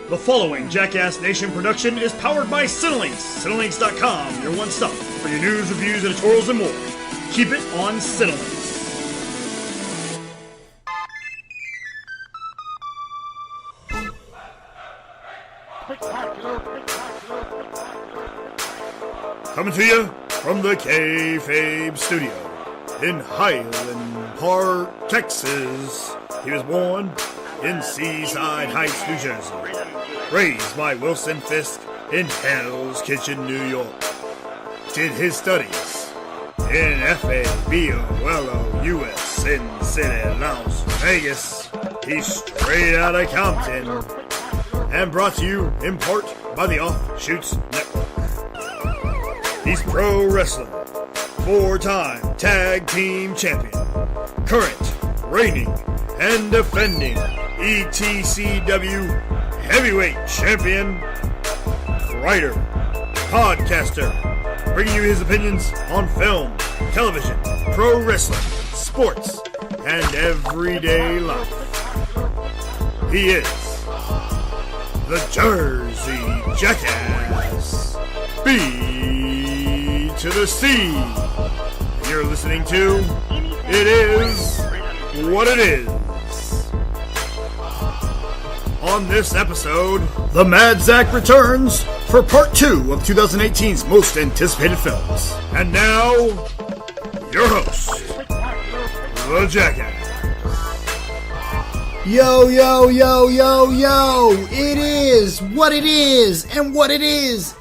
The following Jackass Nation production is powered by Cinelinx. Cinelinx.com, your one stop for your news, reviews, editorials, and more. Keep it on Cinelinx. Coming to you from the Kayfabe Studio in Highland Park, Texas. He was born in Seaside Heights, New Jersey. Raised by Wilson Fisk in Hell's Kitchen, New York. Did his studies in FABOLOUS in City, Las Vegas. He's straight out of Compton. And brought to you in part by the Offshoots Network. He's pro wrestling, 4-time tag team champion, current, reigning, and defending ETCW heavyweight champion, writer, podcaster, bringing you his opinions on film, television, pro wrestling, sports, and everyday life. He is the Jersey Jackass B to the C. You're listening to It Is What It Is. On this episode, Tha Mad Zak returns for part 2 of 2018's most anticipated films. And now, your host, the Jackass. Yo, yo, yo, yo, yo, it is what it is, and what it is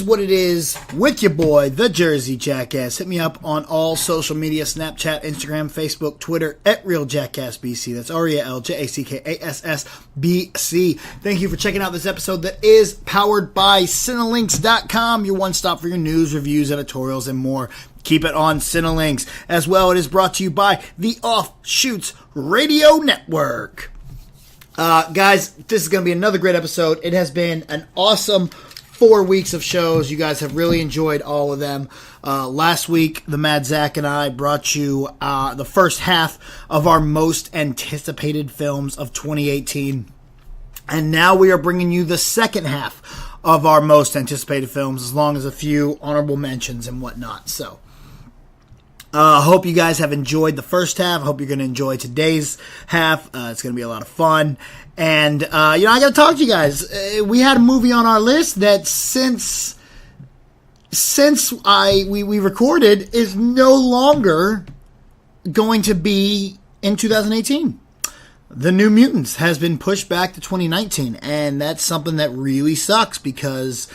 what it is, with your boy, the Jersey Jackass. Hit me up on all social media, Snapchat, Instagram, Facebook, Twitter, at Real Jackass BC. That's RealJackass BC. Thank you for checking out this episode that is powered by Cinelinx.com, your one stop for your news, reviews, editorials, and more. Keep it on Cinelinx. As well, it is brought to you by the Offshoots Radio Network. Guys, this is going to be another great episode. It has been an awesome 4 weeks of shows. You guys have really enjoyed all of them. Last week, the Mad Zak and I brought you the first half of our most anticipated films of 2018. And now we are bringing you the second half of our most anticipated films, as long as a few honorable mentions and whatnot. So, I hope you guys have enjoyed the first half. I hope you're going to enjoy today's half. It's going to be a lot of fun. And, I got to talk to you guys. We had a movie on our list that since we recorded is no longer going to be in 2018. The New Mutants has been pushed back to 2019. And that's something that really sucks because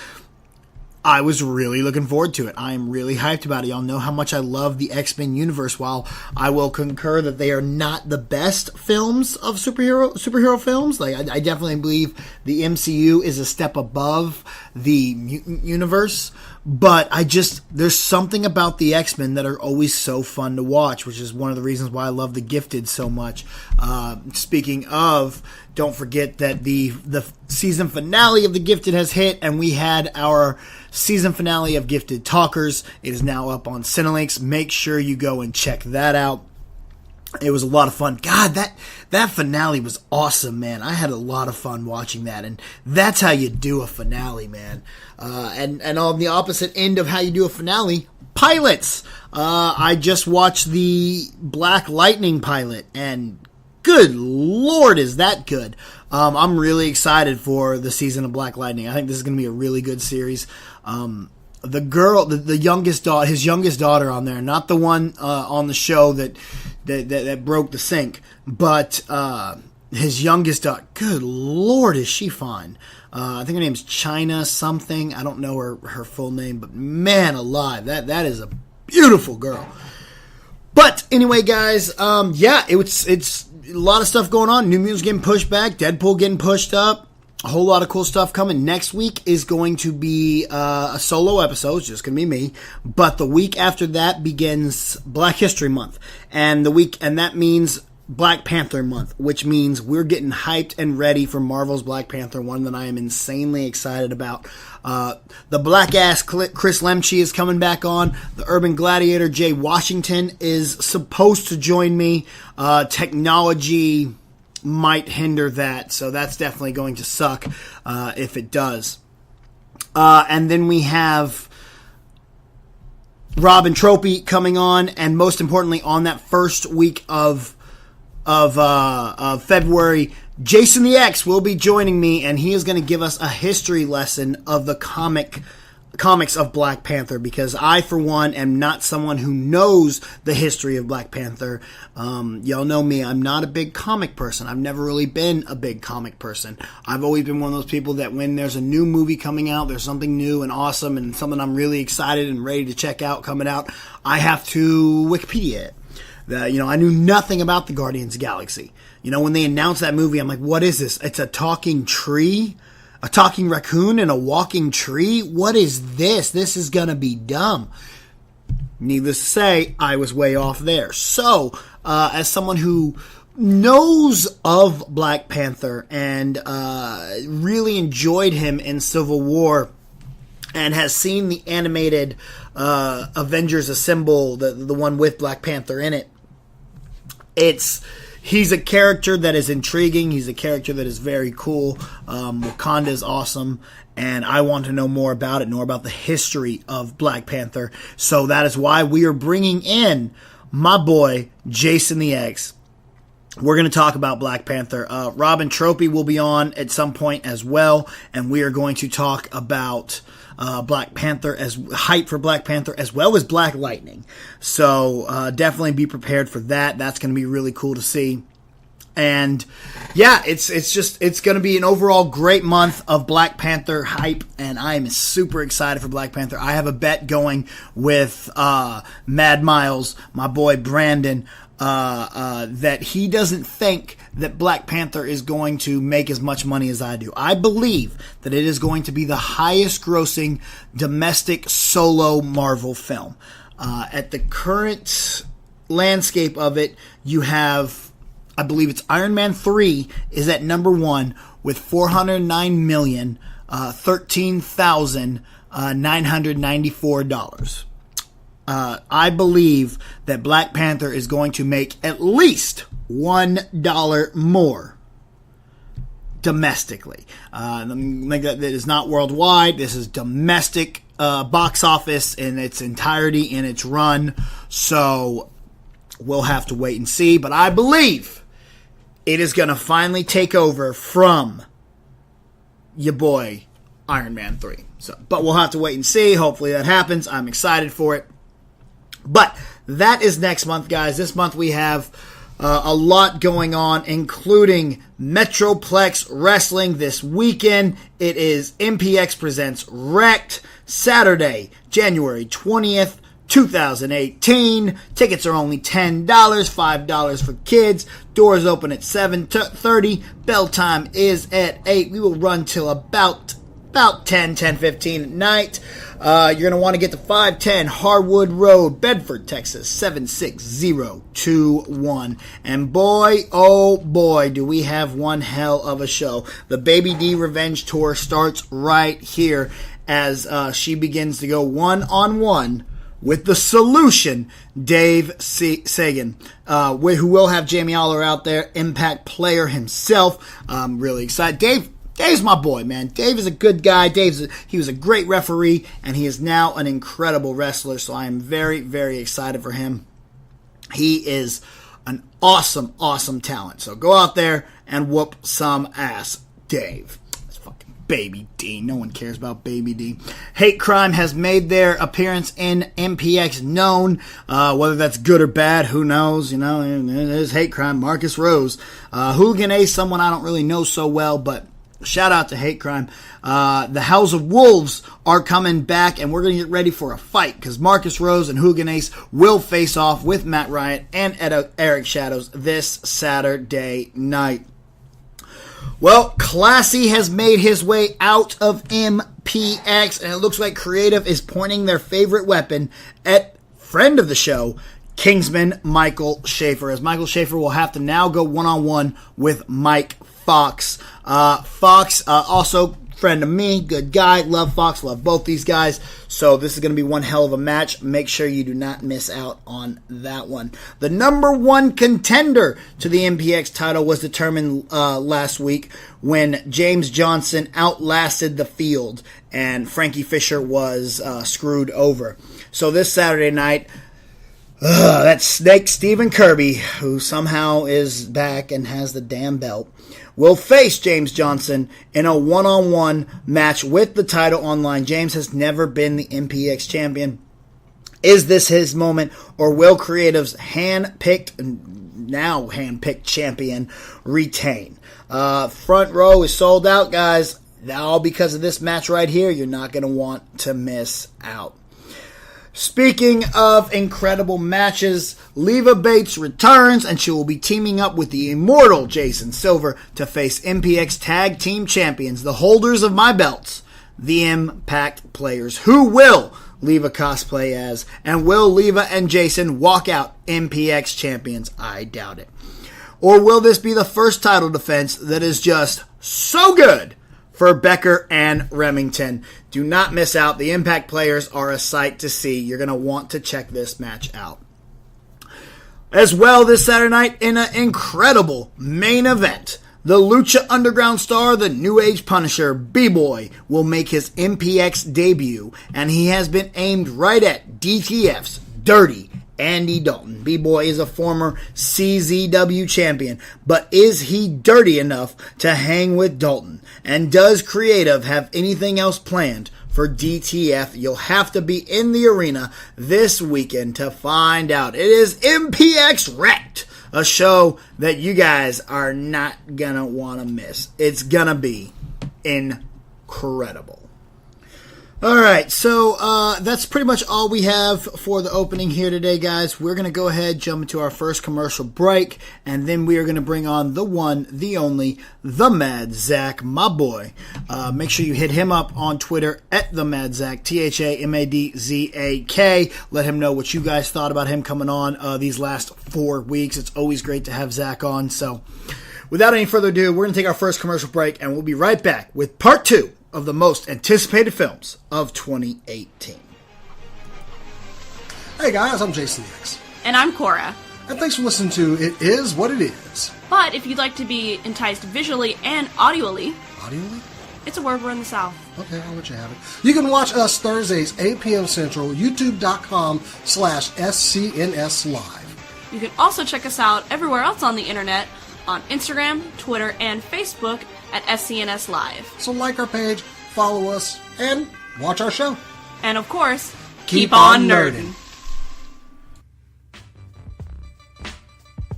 I was really looking forward to it. I am really hyped about it. Y'all know how much I love the X-Men universe. While I will concur that they are not the best films of superhero films, like I definitely believe the MCU is a step above the mutant universe. But there's something about the X-Men that are always so fun to watch, which is one of the reasons why I love The Gifted so much. Speaking of, don't forget that the season finale of The Gifted has hit, and we had our season finale of Gifted Talkers. It is now up on Cinelinx. Make sure you go and check that out. It was a lot of fun. God, that finale was awesome, man. I had a lot of fun watching that, and that's how you do a finale, man. And on the opposite end of how you do a finale, pilots. I just watched the Black Lightning pilot, and good Lord, is that good. I'm really excited for the season of Black Lightning. I think this is going to be a really good series. The girl, the youngest daughter, his youngest daughter on there, not the one on the show that broke the sink, but his youngest daughter. Good Lord, is she fine? I think her name's China something. I don't know her full name, but man alive, that is a beautiful girl. But anyway, guys, it's a lot of stuff going on. New Mutants getting pushed back, Deadpool getting pushed up. A whole lot of cool stuff coming. Next week is going to be a solo episode. It's just going to be me. But the week after that begins Black History Month. And that means Black Panther Month, which means we're getting hyped and ready for Marvel's Black Panther, one that I am insanely excited about. The black-ass Chris Lemche is coming back on. The Urban Gladiator Jay Washington is supposed to join me. Technology might hinder that. So that's definitely going to suck if it does. And then we have Rob and Tropy coming on, and most importantly, on that first week of February, Jason the X will be joining me, and he is going to give us a history lesson of the comics of Black Panther, because I, for one, am not someone who knows the history of Black Panther. Y'all know me. I'm not a big comic person. I've never really been a big comic person. I've always been one of those people that when there's a new movie coming out, there's something new and awesome and something I'm really excited and ready to check out coming out, I have to Wikipedia it. I knew nothing about the Guardians of the Galaxy. When they announced that movie, I'm like, what is this? It's a talking tree? A talking raccoon and a walking tree? What is this? This is going to be dumb. Needless to say, I was way off there. So, as someone who knows of Black Panther and really enjoyed him in Civil War and has seen the animated Avengers Assemble, the one with Black Panther in it, he's a character that is intriguing. He's a character that is very cool. Wakanda is awesome, and I want to know more about it, more about the history of Black Panther. So that is why we are bringing in my boy, Jason the X. We're going to talk about Black Panther. Rob and Tropy will be on at some point as well, and we are going to talk about Black Panther, as hype for Black Panther, as well as Black Lightning. So definitely be prepared for that. That's going to be really cool to see. And yeah, it's going to be an overall great month of Black Panther hype, and I am super excited for Black Panther. I have a bet going with Mad Miles, my boy Brandon, that he doesn't think that Black Panther is going to make as much money as I do. I believe that it is going to be the highest grossing domestic solo Marvel film. At the current landscape of it, you have, I believe it's Iron Man 3 is at number 1 with $409,013,994. I believe that Black Panther is going to make at least $1 more domestically. That is not worldwide. This is domestic box office in its entirety, in its run. So we'll have to wait and see. But I believe it is going to finally take over from your boy Iron Man 3. But we'll have to wait and see. Hopefully that happens. I'm excited for it. But that is next month, guys. This month we have a lot going on, including Metroplex Wrestling this weekend. It is MPX Presents Wrecked, Saturday, January 20th, 2018. Tickets are only $10, $5 for kids. Doors open at 7:30. Bell time is at 8. We will run till about 10:15 at night. You're going to want to get to 510 Harwood Road, Bedford, Texas, 76021. And boy, oh boy, do we have one hell of a show. The Baby D Revenge Tour starts right here as she begins to go one-on-one with the Solution, Dave Sagan, who will have Jamie Aller out there, Impact player himself. I'm really excited. Dave's my boy, man. Dave is a good guy. He was a great referee, and he is now an incredible wrestler, so I am very, very excited for him. He is an awesome, awesome talent. So go out there and whoop some ass, Dave. That's fucking Baby D. No one cares about Baby D. Hate Crime has made their appearance in MPX known. Whether that's good or bad, who knows? There's Hate Crime. Marcus Rose. Hooligan Ace, someone I don't really know so well, but shout out to Hate Crime. The House of Wolves are coming back, and we're going to get ready for a fight because Marcus Rose and Hooligan Ace will face off with Matt Riot and Eric Shadows this Saturday night. Well, Classy has made his way out of MPX, and it looks like Creative is pointing their favorite weapon at friend of the show, Kingsman Michael Schaefer, as Michael Schaefer will have to now go one-on-one with Mike Fox. Fox also friend of me, good guy, love Fox, love both these guys. So this is going to be one hell of a match. Make sure you do not miss out on that one. The number one contender to the MPX title was determined last week when James Johnson outlasted the field and Frankie Fisher was screwed over. So this Saturday night, that snake Stephen Kirby, who somehow is back and has the damn belt, will face James Johnson in a one-on-one match with the title online. James has never been the MPX champion. Is this his moment, or will Creative's hand-picked champion retain? Front row is sold out, guys. All because of this match right here. You're not going to want to miss out. Speaking of incredible matches, Leva Bates returns and she will be teaming up with the immortal Jason Silver to face MPX Tag Team Champions, the holders of my belts, the Impact Players. Who will Leva cosplay as? And will Leva and Jason walk out MPX champions? I doubt it. Or will this be the first title defense that is just so good for Becker and Remington? Do not miss out. The Impact Players are a sight to see. You're going to want to check this match out. As well, this Saturday night, in an incredible main event, the Lucha Underground star, the New Age Punisher, B-Boy, will make his MPX debut, and he has been aimed right at DTF's dirty Andy Dalton. B-Boy is a former CZW champion, but is he dirty enough to hang with Dalton? And does Creative have anything else planned for DTF? You'll have to be in the arena this weekend to find out. It is MPX Wrecked, a show that you guys are not gonna want to miss. It's gonna be incredible. Alright, so that's pretty much all we have for the opening here today, guys. We're going to go ahead, jump into our first commercial break, and then we are going to bring on the one, the only, Tha Mad Zak, my boy. Make sure you hit him up on Twitter at Tha Mad Zak, ThaMadzak. Let him know what you guys thought about him coming on these last 4 weeks. It's always great to have Zach on. So, without any further ado, we're going to take our first commercial break, and we'll be right back with part 2 of the most anticipated films of 2018. Hey guys, I'm Jason X. And I'm Cora. And thanks for listening to It Is What It Is. But if you'd like to be enticed visually and audioly... Audioly? It's a word, we're in the South. Okay, I'll let you have it. You can watch us Thursdays, 8 p.m. Central, youtube.com/SCNS Live. You can also check us out everywhere else on the internet, on Instagram, Twitter, and Facebook at SCNS Live. So like our page, follow us, and watch our show. And of course, keep on nerding.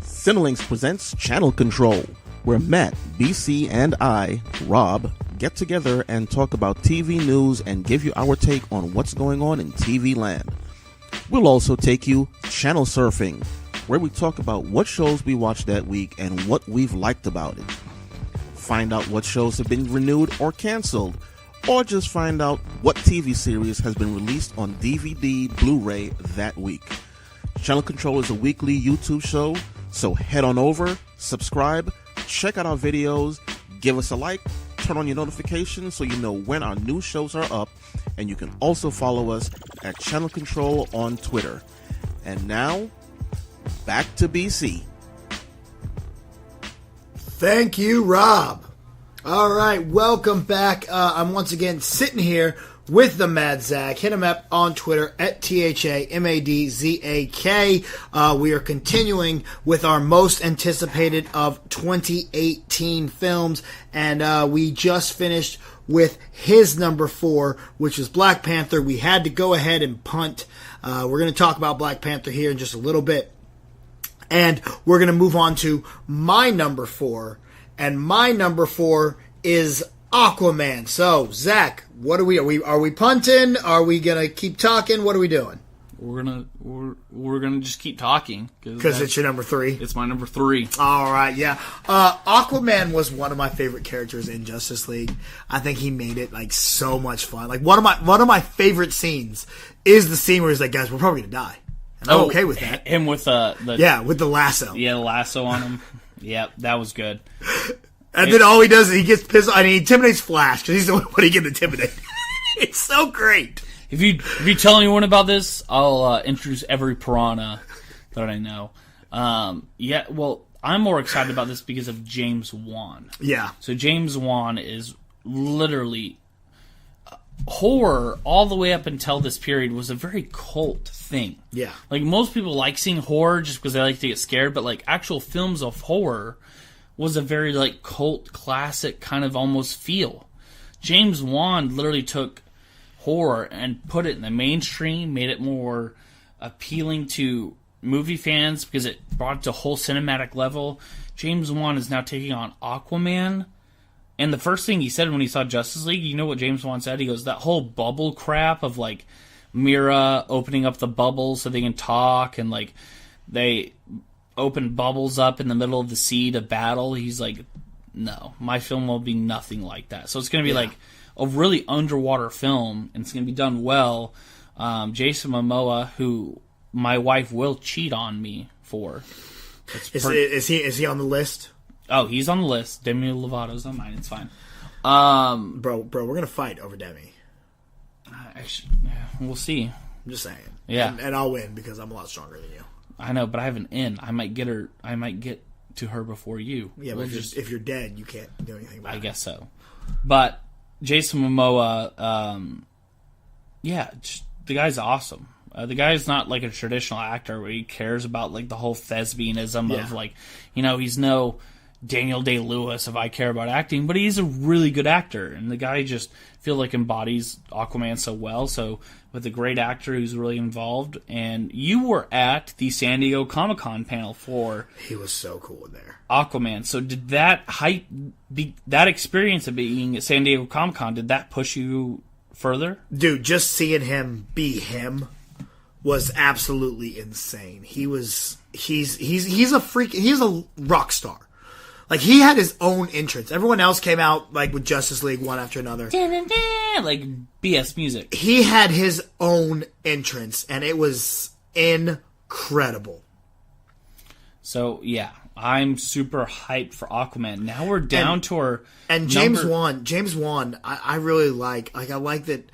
Cinelinx presents Channel Control, where Matt, B.C., and I, Rob, get together and talk about TV news and give you our take on what's going on in TV land. We'll also take you channel surfing, where we talk about what shows we watched that week and what we've liked about it. Find out what shows have been renewed or canceled, or just find out what TV series has been released on DVD, Blu-ray that week. Channel Control is a weekly YouTube show, so head on over, subscribe, check out our videos, give us a like, turn on your notifications so you know when our new shows are up, and you can also follow us at Channel Control on Twitter. And now, back to BC. Thank you, Rob. All right, welcome back. I'm once again sitting here with Tha Mad Zak. Hit him up on Twitter at ThaMadzak. We are continuing with our most anticipated of 2018 films, and we just finished with his number 4, which was Black Panther. We had to go ahead and punt. We're going to talk about Black Panther here in just a little bit. And we're going to move on to my number 4. And my number 4 is Aquaman. So, Zach, what are we punting? Are we going to keep talking? What are we doing? We're gonna just keep talking because it's your number 3. It's my number 3. All right, yeah. Aquaman was one of my favorite characters in Justice League. I think he made it like so much fun. Like one of my favorite scenes is the scene where he's like, "Guys, we're probably gonna die." And I'm okay with that. Him with with the lasso. Yeah, the lasso on him. Yeah, that was good. And then all he does is he gets pissed and he intimidates Flash because he's the one he can intimidate. It's so great. If you tell anyone about this, I'll introduce every piranha that I know. Yeah, well, I'm more excited about this because of James Wan. Yeah. So James Wan is literally horror all the way up until this period was a very cult thing. Yeah. Like most people like seeing horror just because they like to get scared, but like actual films of horror was a very like cult classic kind of almost feel. James Wan literally took horror and put it in the mainstream, made it more appealing to movie fans because it brought it to a whole cinematic level. James Wan is now taking on Aquaman. And the first thing he said when he saw Justice League, you know what James Wan said? He goes, that whole bubble crap of like Mira opening up the bubbles so they can talk and like they open bubbles up in the middle of the sea to battle. He's like, no, my film will be nothing like that. So it's going to be like a really underwater film and it's going to be done well. Jason Momoa, who my wife will cheat on me for. Is he on the list? Oh, he's on the list. Demi Lovato's on mine. It's fine. Bro, we're gonna fight over Demi. Actually, yeah, we'll see. I'm just saying. Yeah, and I'll win because I'm a lot stronger than you. I know, but I have an in. I might get her. I might get to her before you. Yeah, but if you're dead, you can't do anything about it. I guess so. But Jason Momoa, the guy's awesome. The guy's not like a traditional actor where he cares about like the whole thespianism of like, he's no Daniel Day-Lewis if I care about acting, but he's a really good actor, and the guy just feel like embodies Aquaman so well. So with a great actor who's really involved, and you were at the San Diego Comic-Con panel for he was so cool in there. Aquaman. So did that that experience of being at San Diego Comic-Con, did that push you further? Dude, just seeing him be him was absolutely insane. He's a freak. He's a rock star. Like, he had his own entrance. Everyone else came out, like, with Justice League one after another. Like, BS music. He had his own entrance, and it was incredible. So, yeah, I'm super hyped for Aquaman. Now we're down to our... And James Wan, I really like. Like, I like that...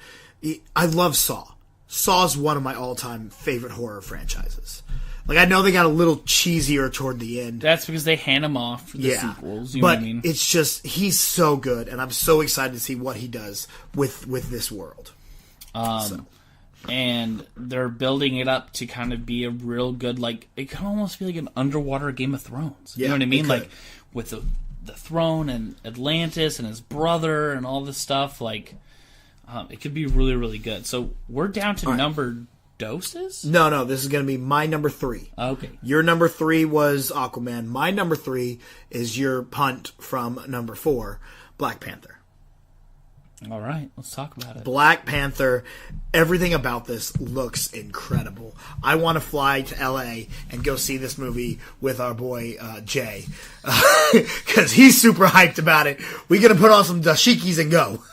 I love Saw. Saw's one of my all-time favorite horror franchises. Like, I know they got a little cheesier toward the end. That's because they hand him off for the sequels. You know what I mean? It's just, he's so good, and I'm so excited to see what he does with this world. And they're building it up to kind of be a real good, like, it can almost be like an underwater Game of Thrones. You know what I mean? Like, with the throne and Atlantis and his brother and all this stuff, like, it could be really, really good. So we're down to numbered doses? No, this is going to be my number 3. Okay. Your number 3 was Aquaman. My number 3 is your punt from number 4, Black Panther. All right, let's talk about it. Black Panther, everything about this looks incredible. I want to fly to LA and go see this movie with our boy Jay, because he's super hyped about it. We're going to put on some dashikis and go.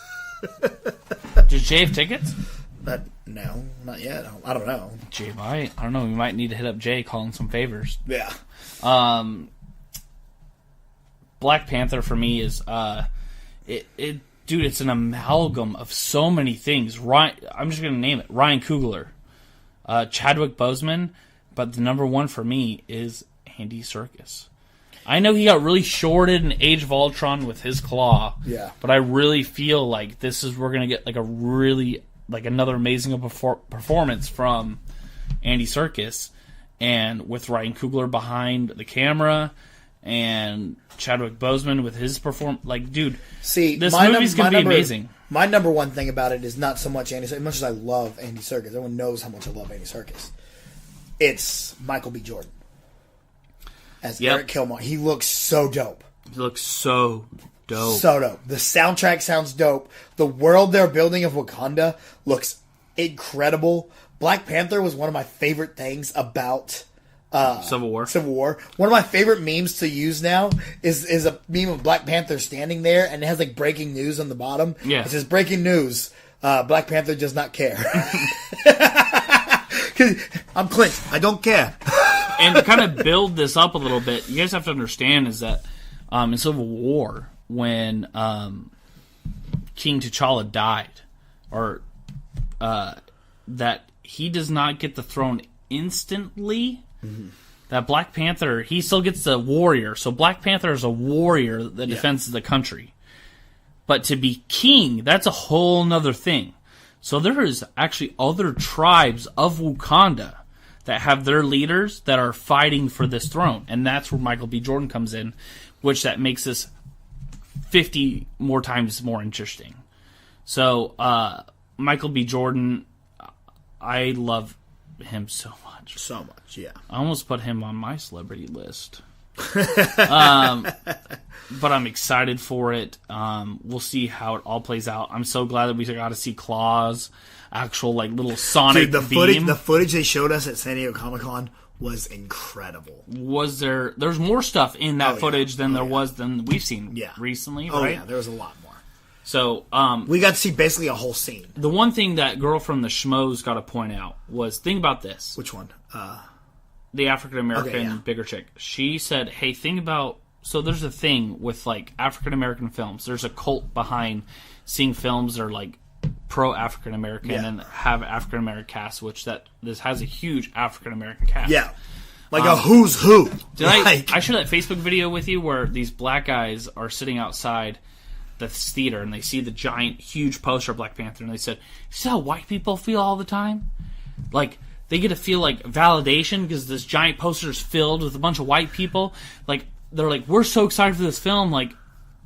Does Jay have tickets? No, not yet. I don't know. Jay might. I don't know. We might need to hit up Jay, call him some favors. Yeah. Black Panther for me is dude, it's an amalgam of so many things. I'm just gonna name it. Ryan Coogler, Chadwick Boseman, but the number one for me is Andy Serkis. I know he got really shorted in Age of Ultron with his claw. Yeah. But I really feel like we're gonna get like a really another amazing performance from Andy Serkis, and with Ryan Coogler behind the camera, and Chadwick Boseman with his performance. Like, dude, this movie's going to be amazing. My number one thing about it is not so much Andy Serkis. As much as I love Andy Serkis, everyone knows how much I love Andy Serkis. It's Michael B. Jordan as Eric Kilmore. He looks so dope. He looks so dope. So dope. The soundtrack sounds dope. The world they're building of Wakanda looks incredible. Black Panther was one of my favorite things about Civil War. One of my favorite memes to use now is a meme of Black Panther standing there, and it has like breaking news on the bottom. Yeah. It says breaking news. Black Panther does not care. I'm Clint. I don't care. And to kind of build this up a little bit, you guys have to understand is that in Civil War, when King T'Challa died, or that he does not get the throne instantly. Mm-hmm. That Black Panther, he still gets the warrior. So Black Panther is a warrior that defends the country. But to be king, that's a whole nother thing. So there is actually other tribes of Wakanda that have their leaders that are fighting for this throne. And that's where Michael B. Jordan comes in, which that makes this 50 more times more interesting. So Michael B. Jordan, I love him so much. So much, yeah. I almost put him on my celebrity list. But I'm excited for it. We'll see how it all plays out. I'm so glad that we got to see Claws, actual like little sonic beam. The footage they showed us at San Diego Comic-Con was incredible. There's more stuff in that footage than than we've seen recently, right? Oh yeah, there was a lot more. So we got to see basically a whole scene. The one thing that girl from the Schmoes got to point out was, think about this. Which one? The African American bigger chick. She said, "Hey, think about." So there's a thing with like African American films. There's a cult behind seeing films that are like pro African American and have African American cast, which this has a huge African American cast. Yeah, like a who's who. I shared that Facebook video with you where these black guys are sitting outside the theater and they see the giant, huge poster of Black Panther and they said, "See how white people feel all the time? Like they get to feel like validation because this giant poster is filled with a bunch of white people. Like they're like, we're so excited for this film. Like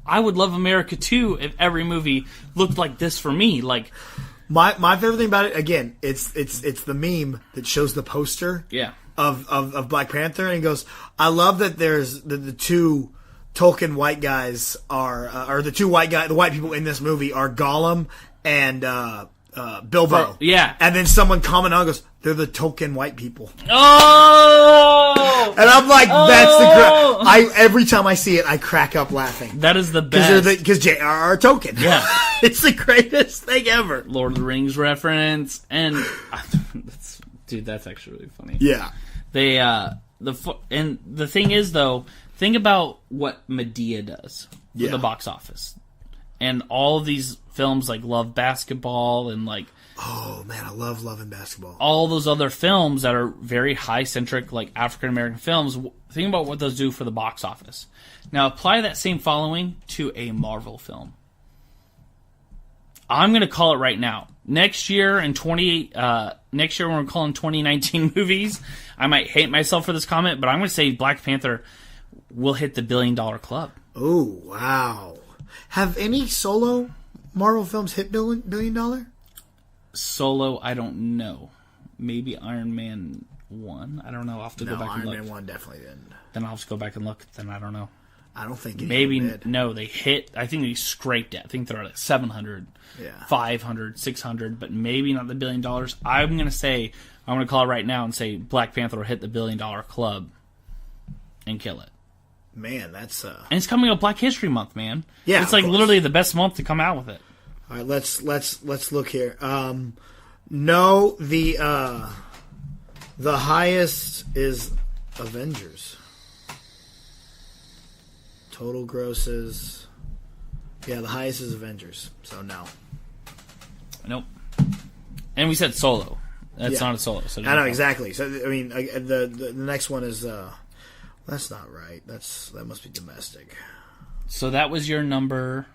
I would love America too if every movie looked like this for me." Like my favorite thing about it, again, it's the meme that shows the poster of Black Panther and it goes, "I love that there's the two Tolkien white guys are the white people in this movie are Gollum and Bilbo." Yeah. And then someone commented on and goes, "They're the Tolkien white people." Oh! And I'm like, that's the every time I see it, I crack up laughing. That is the best. Because J.R.R. Tolkien. Yeah. It's the greatest thing ever. Lord of the Rings reference. And, that's actually really funny. Yeah. And the thing is, though, think about what Medea does for the box office. And all of these films like Love Basketball and like... Oh, man, I love Love and Basketball. All those other films that are very high-centric, like African-American films, think about what those do for the box office. Now, apply that same following to a Marvel film. I'm going to call it right now. Next year, when we're calling 2019 movies, I might hate myself for this comment, but I'm going to say Black Panther will hit the $1 billion club. Oh, wow. Have any solo Marvel films hit $1 billion? Solo, I don't know. Maybe Iron Man 1. I don't know. I'll have to go back and look. Iron Man 1 definitely didn't. Then I'll have to go back and look. Then I don't know. I don't think it maybe did. No, they hit. I think they scraped it. I think they're at 700, 500, 600, but maybe not the $1 billion. I'm going to call it right now and say Black Panther will hit the $1 billion club and kill it. Man, that's and it's coming up Black History Month, man. Yeah, it's like literally the best month to come out with it. All right, let's look here. No, the highest is Avengers. Total grosses. Yeah, the highest is Avengers. So no. Nope. And we said solo. That's not a solo. So I know exactly. So I mean, the next one is. That's not right. That must be domestic. So that was your number.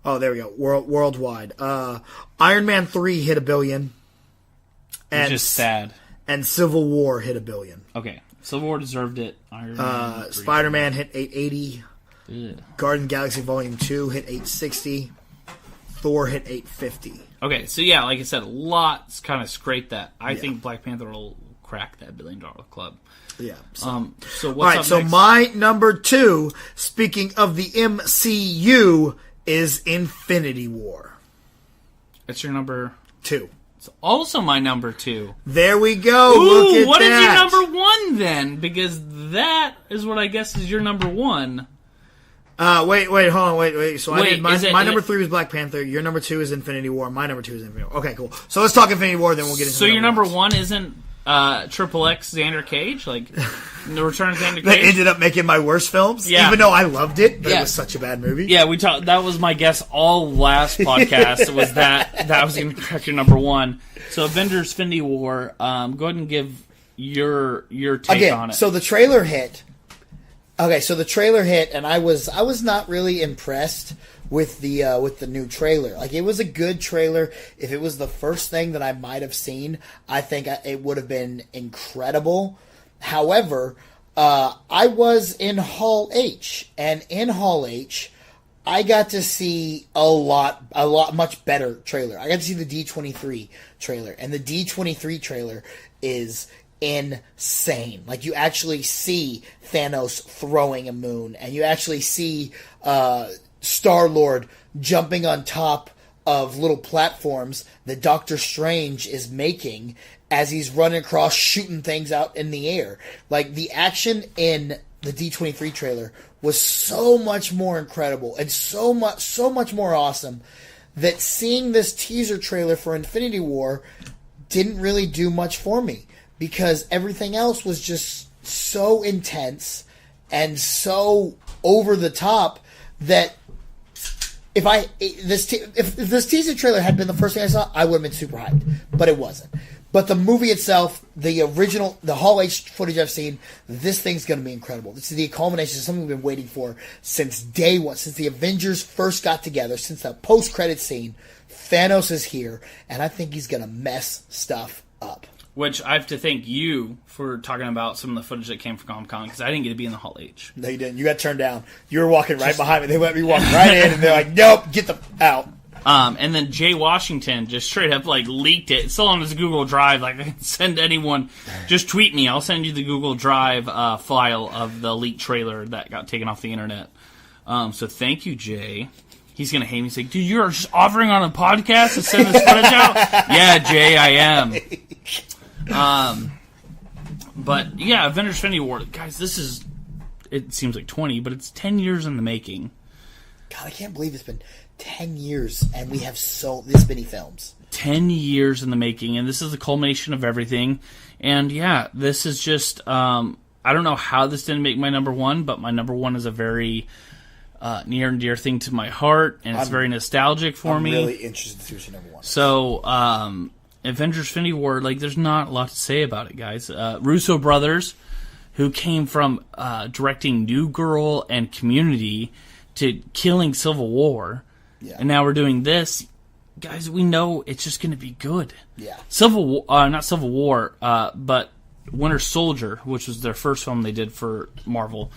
Oh, there we go. Worldwide. Iron Man 3 hit $1 billion. It's just sad. And Civil War hit $1 billion. Okay. Civil War deserved it. Iron Man 3. Spider-Man hit 880. Ugh. Guardian Galaxy Volume 2 hit 860. Thor hit 850. Okay, so yeah, like I said, a lot's kind of scraped that. I think Black Panther will crack that $1 billion club. Yeah. So what's all right, up so next? my number 2, speaking of the MCU, is Infinity War. It's your number 2. It's also my number 2. There we go. Ooh, look at what that. is your number 1 then? Because that is what I guess is your number 1. Wait, hold on, wait. So Wait, my number 3 was Black Panther. Your number 2 is Infinity War. My number 2 is Infinity War. Okay, cool. So let's talk Infinity War, then we'll get into. So your number 1 isn't Triple X Xander Cage, like the Return of Xander Cage. That ended up making my worst films, even though I loved it, but it was such a bad movie. Yeah, we talked. That was my guess all last podcast. Was that was going to correct your number one. So Avengers: Infinity War. Go ahead and give your take on it. So the trailer hit. Okay, so the trailer hit, and I was not really impressed with the new trailer. Like, it was a good trailer. If it was the first thing that I might have seen, I think it would have been incredible. However, I was in Hall H, and in Hall H, I got to see a much better trailer. I got to see the D23 trailer, and the D23 trailer is insane. Like, you actually see Thanos throwing a moon, and you actually see Star-Lord jumping on top of little platforms that Doctor Strange is making as he's running across, shooting things out in the air. Like, the action in the D23 trailer was so much more incredible and so much more awesome that seeing this teaser trailer for Infinity War didn't really do much for me, because everything else was just so intense and so over the top that if this teaser trailer had been the first thing I saw, I would have been super hyped. But it wasn't. But the movie itself, the original, the Hall H footage I've seen, this thing's going to be incredible. This is the culmination of something we've been waiting for since day one, since the Avengers first got together, since the post-credit scene. Thanos is here, and I think he's going to mess stuff up. Which I have to thank you for talking about some of the footage that came from Comic-Con, because I didn't get to be in the Hall H. No, you didn't. You got turned down. You were walking right behind me. They let me walk right in, and they're like, nope, get the out. And then Jay Washington just straight up leaked it. It's still on his Google Drive. Like, I can send anyone. Just tweet me. I'll send you the Google Drive file of the leaked trailer that got taken off the internet. So thank you, Jay. He's going to hate me. He's like, dude, you're just offering on a podcast to send this footage out? Yeah, Jay, I am. But yeah, Avengers: Infinity War, guys. This is, it seems like 20, but it's 10 years in the making. God, I can't believe it's been 10 years and we have this many films. 10 years in the making, and this is the culmination of everything. And yeah, this is just, I don't know how this didn't make my number one, but my number one is a very near and dear thing to my heart, and it's very nostalgic for me. I'm really interested to see what your number one is. So, Avengers: Infinity War, there's not a lot to say about it, guys. Russo brothers, who came from directing New Girl and Community to killing Civil War, and now we're doing this. Guys, we know it's just going to be good. Yeah. Not Civil War, but Winter Soldier, which was their first film they did for Marvel.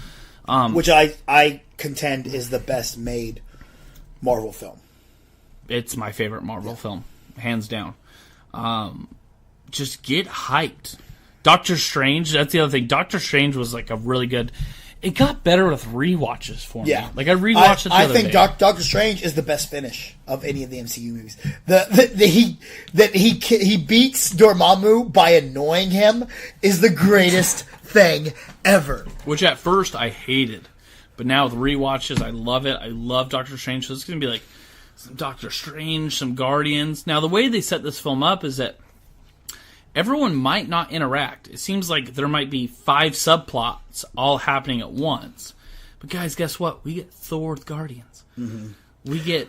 Which I contend is the best made Marvel film. It's my favorite Marvel film, hands down. Just get hyped. Doctor Strange, that's the other thing. Doctor Strange was a really good. It got better with rewatches for me. Yeah. I rewatched it the other day. I think Doctor Strange is the best finish of any of the MCU movies. He beats Dormammu by annoying him is the greatest thing ever. Which at first I hated, but now with rewatches I love it. I love Doctor Strange. So it's going to be some Doctor Strange, some Guardians. Now the way they set this film up is that everyone might not interact. It seems like there might be 5 subplots all happening at once. But guys, guess what? We get Thor with Guardians. Mm-hmm. We get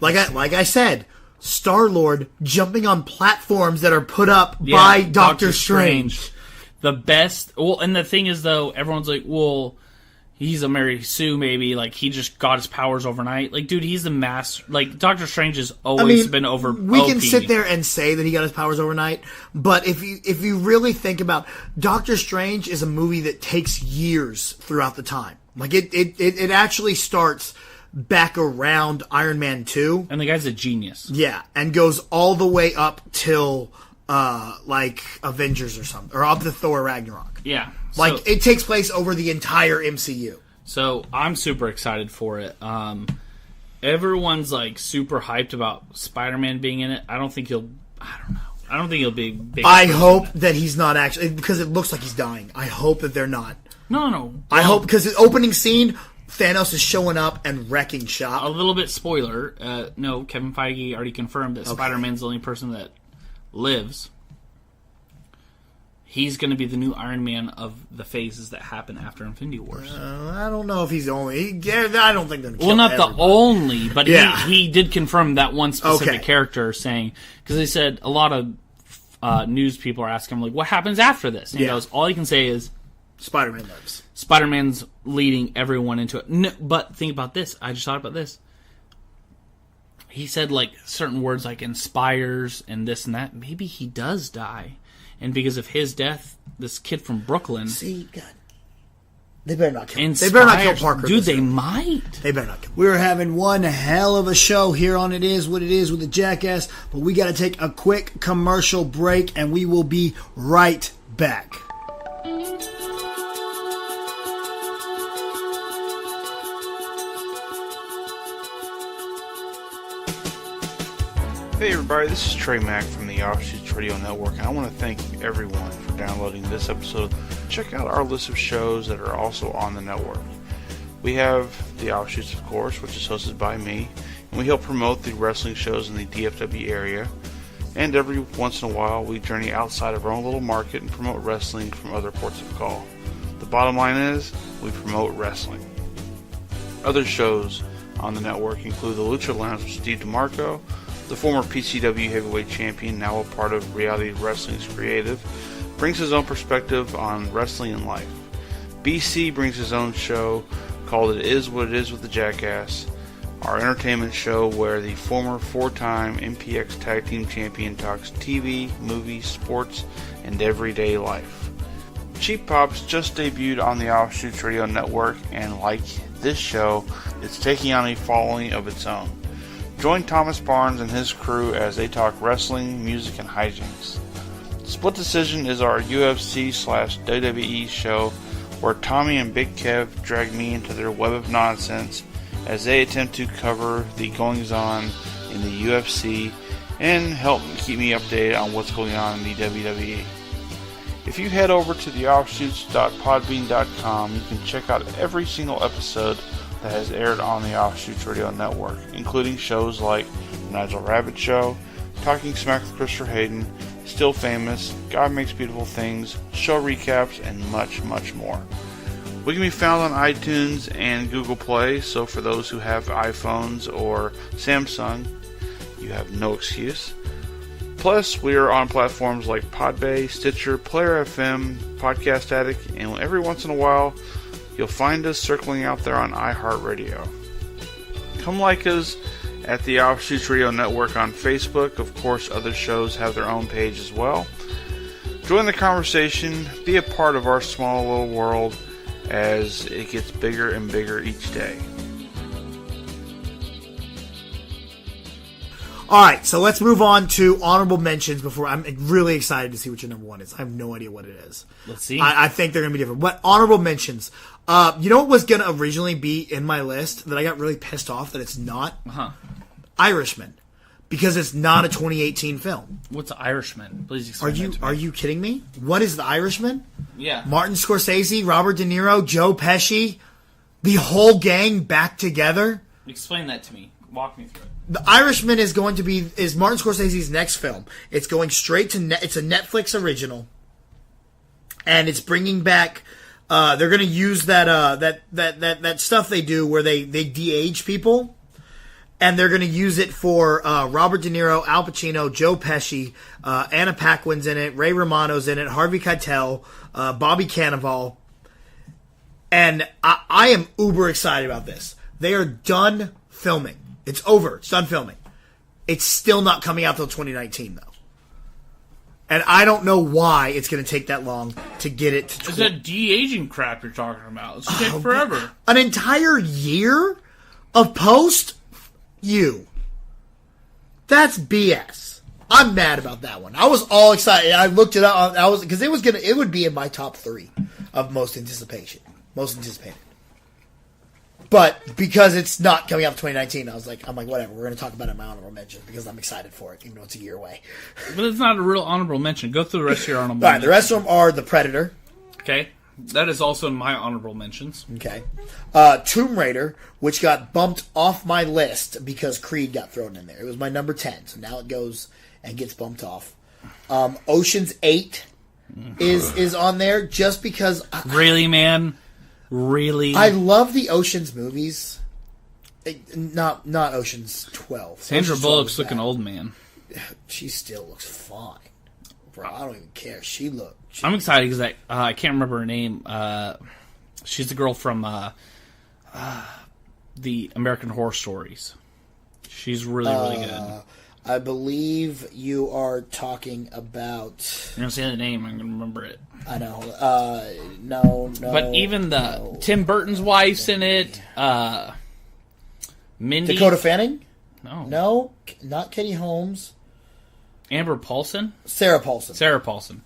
like I said, Star-Lord jumping on platforms that are put up by Doctor Strange. The best. Well, and the thing is though, everyone's like, well, he's a Mary Sue, maybe. He just got his powers overnight. Dude, he's the master. Doctor Strange has always been over. We can sit there and say that he got his powers overnight, but if you really think about, Doctor Strange is a movie that takes years throughout the time. It actually starts back around Iron Man 2. And the guy's a genius. Yeah, and goes all the way up till Avengers or something, or up to Thor Ragnarok. Yeah. It takes place over the entire MCU. So I'm super excited for it. Everyone's super hyped about Spider-Man being in it. I don't think he'll be big. I hope that he's not actually, because it looks like he's dying. I hope that they're not. No. I hope, because the opening scene, Thanos is showing up and wrecking shop. A little bit spoiler. No, Kevin Feige already confirmed that Spider-Man's the only person that lives. he's going to be the new Iron Man of the phases that happen after Infinity Wars. I don't know if he's the only. I don't think they're well, not everybody. The only, but he did confirm that one specific character, saying, because they said a lot of news people are asking him, like, what happens after this? And he goes, all he can say is Spider-Man lives. Spider-Man's leading everyone into it. No, but think about this. I just thought about this. He said, like, certain words like inspires and this and that. Maybe he does die. And because of his death, this kid from Brooklyn... See, God. They better not kill him. They better not kill Parker. Dude, they might. They better not kill him. We're having one hell of a show here on It Is What It Is with the Jackass, but we got to take a quick commercial break, and we will be right back. Hey everybody, this is Trey Mack from the Offshoots Radio Network, and I want to thank everyone for downloading this episode. Check out our list of shows that are also on the network. We have the Offshoots, of course, which is hosted by me, and we help promote the wrestling shows in the DFW area. And every once in a while, we journey outside of our own little market and promote wrestling from other ports of call. The bottom line is, we promote wrestling. Other shows on the network include the Lucha Lounge with Steve DeMarco, the former PCW heavyweight champion, now a part of Reality Wrestling's Creative, brings his own perspective on wrestling and life. BC brings his own show called It Is What It Is with the Jackass, our entertainment show where the former 4-time MPX Tag Team Champion talks TV, movies, sports, and everyday life. Cheap Pops just debuted on the Offshoots Radio Network, and like this show, it's taking on a following of its own. Join Thomas Barnes and his crew as they talk wrestling, music, and hijinks. Split Decision is our UFC/WWE show where Tommy and Big Kev drag me into their web of nonsense as they attempt to cover the goings-on in the UFC and help keep me updated on what's going on in the WWE. If you head over to theoffshoots.podbean.com, you can check out every single episode that has aired on the Offshoots Radio Network, including shows like Nigel Rabbit Show, Talking Smack with Christopher Hayden, Still Famous, God Makes Beautiful Things, show recaps, and much, much more. We can be found on iTunes and Google Play, so for those who have iPhones or Samsung, you have no excuse. Plus, we are on platforms like Podbay, Stitcher, Player FM, Podcast Addict, and every once in a while, you'll find us circling out there on iHeartRadio. Come like us at the Offshoots Radio Network on Facebook. Of course, other shows have their own page as well. Join the conversation. Be a part of our small little world as it gets bigger and bigger each day. All right, so let's move on to honorable mentions before I'm really excited to see what your number one is. I have no idea what it is. Let's see. I think they're going to be different. But honorable mentions. You know what was going to originally be in my list that I got really pissed off that it's not? Irishman. Because it's not a 2018 film. What's The Irishman? Please explain that to me. Are you kidding me? What is The Irishman? Yeah. Martin Scorsese, Robert De Niro, Joe Pesci, the whole gang back together. Explain that to me. Walk me through it. The Irishman is Martin Scorsese's next film. It's going straight to it's a Netflix original, and it's bringing back. They're going to use that stuff they do where they de-age people, and they're going to use it for Robert De Niro, Al Pacino, Joe Pesci, Anna Paquin's in it, Ray Romano's in it, Harvey Keitel, Bobby Cannavale, and I am uber excited about this. They are done filming. It's over. It's done filming. It's still not coming out till 2019, though. And I don't know why it's going to take that long to get it to... It's that de-aging crap you're talking about. It's going to take forever. An entire year of post? That's BS. I'm mad about that one. I was all excited. I looked it up. Because it would be in my top 3 of most anticipated. But because it's not coming out in 2019, I'm like, whatever. We're going to talk about it in my honorable mentions because I'm excited for it, even though it's a year away. But it's not a real honorable mention. Go through the rest of your honorable mentions. All right, the rest of them are The Predator. Okay. That is also in my honorable mentions. Okay. Tomb Raider, which got bumped off my list because Creed got thrown in there. It was my number 10, so now it goes and gets bumped off. Ocean's 8. is on there just because. Really, man? Really? I love the Ocean's movies. Not Ocean's 12. Sandra Ocean's 12 Bullock's is looking bad. old, man. She still looks fine. Bro, I don't even care. I'm excited because I can't remember her name. She's the girl from the American Horror Stories. She's really, really good. I believe you are talking about... You're going to say the name, I'm going to remember it. I know. No. But even Tim Burton's wife's in it. Mindy. Dakota Fanning? No. No, not Katie Holmes. Amber Paulson? Sarah Paulson.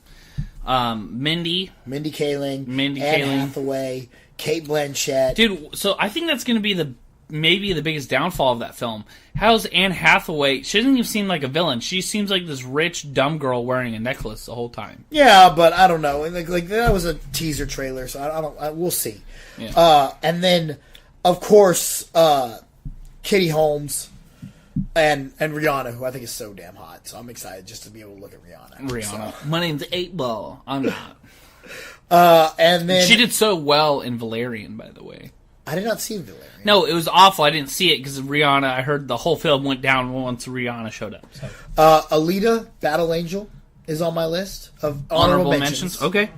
Mindy. Mindy Kaling. Anne Hathaway. Kate Blanchett. Dude, so I think that's going to be maybe the biggest downfall of that film. How's Anne Hathaway? She doesn't even seem like a villain. She seems like this rich, dumb girl wearing a necklace the whole time. Yeah, but I don't know. Like that was a teaser trailer, so we'll see. Yeah. And then, of course, Katie Holmes and Rihanna, who I think is so damn hot. So I'm excited just to be able to look at Rihanna. So. My name's 8-Ball. I'm not. And then she did so well in Valerian, by the way. I did not see Valerian. No, it was awful. I didn't see it because Rihanna. I heard the whole film went down once Rihanna showed up. So. Alita, Battle Angel, is on my list of honorable mentions. Okay.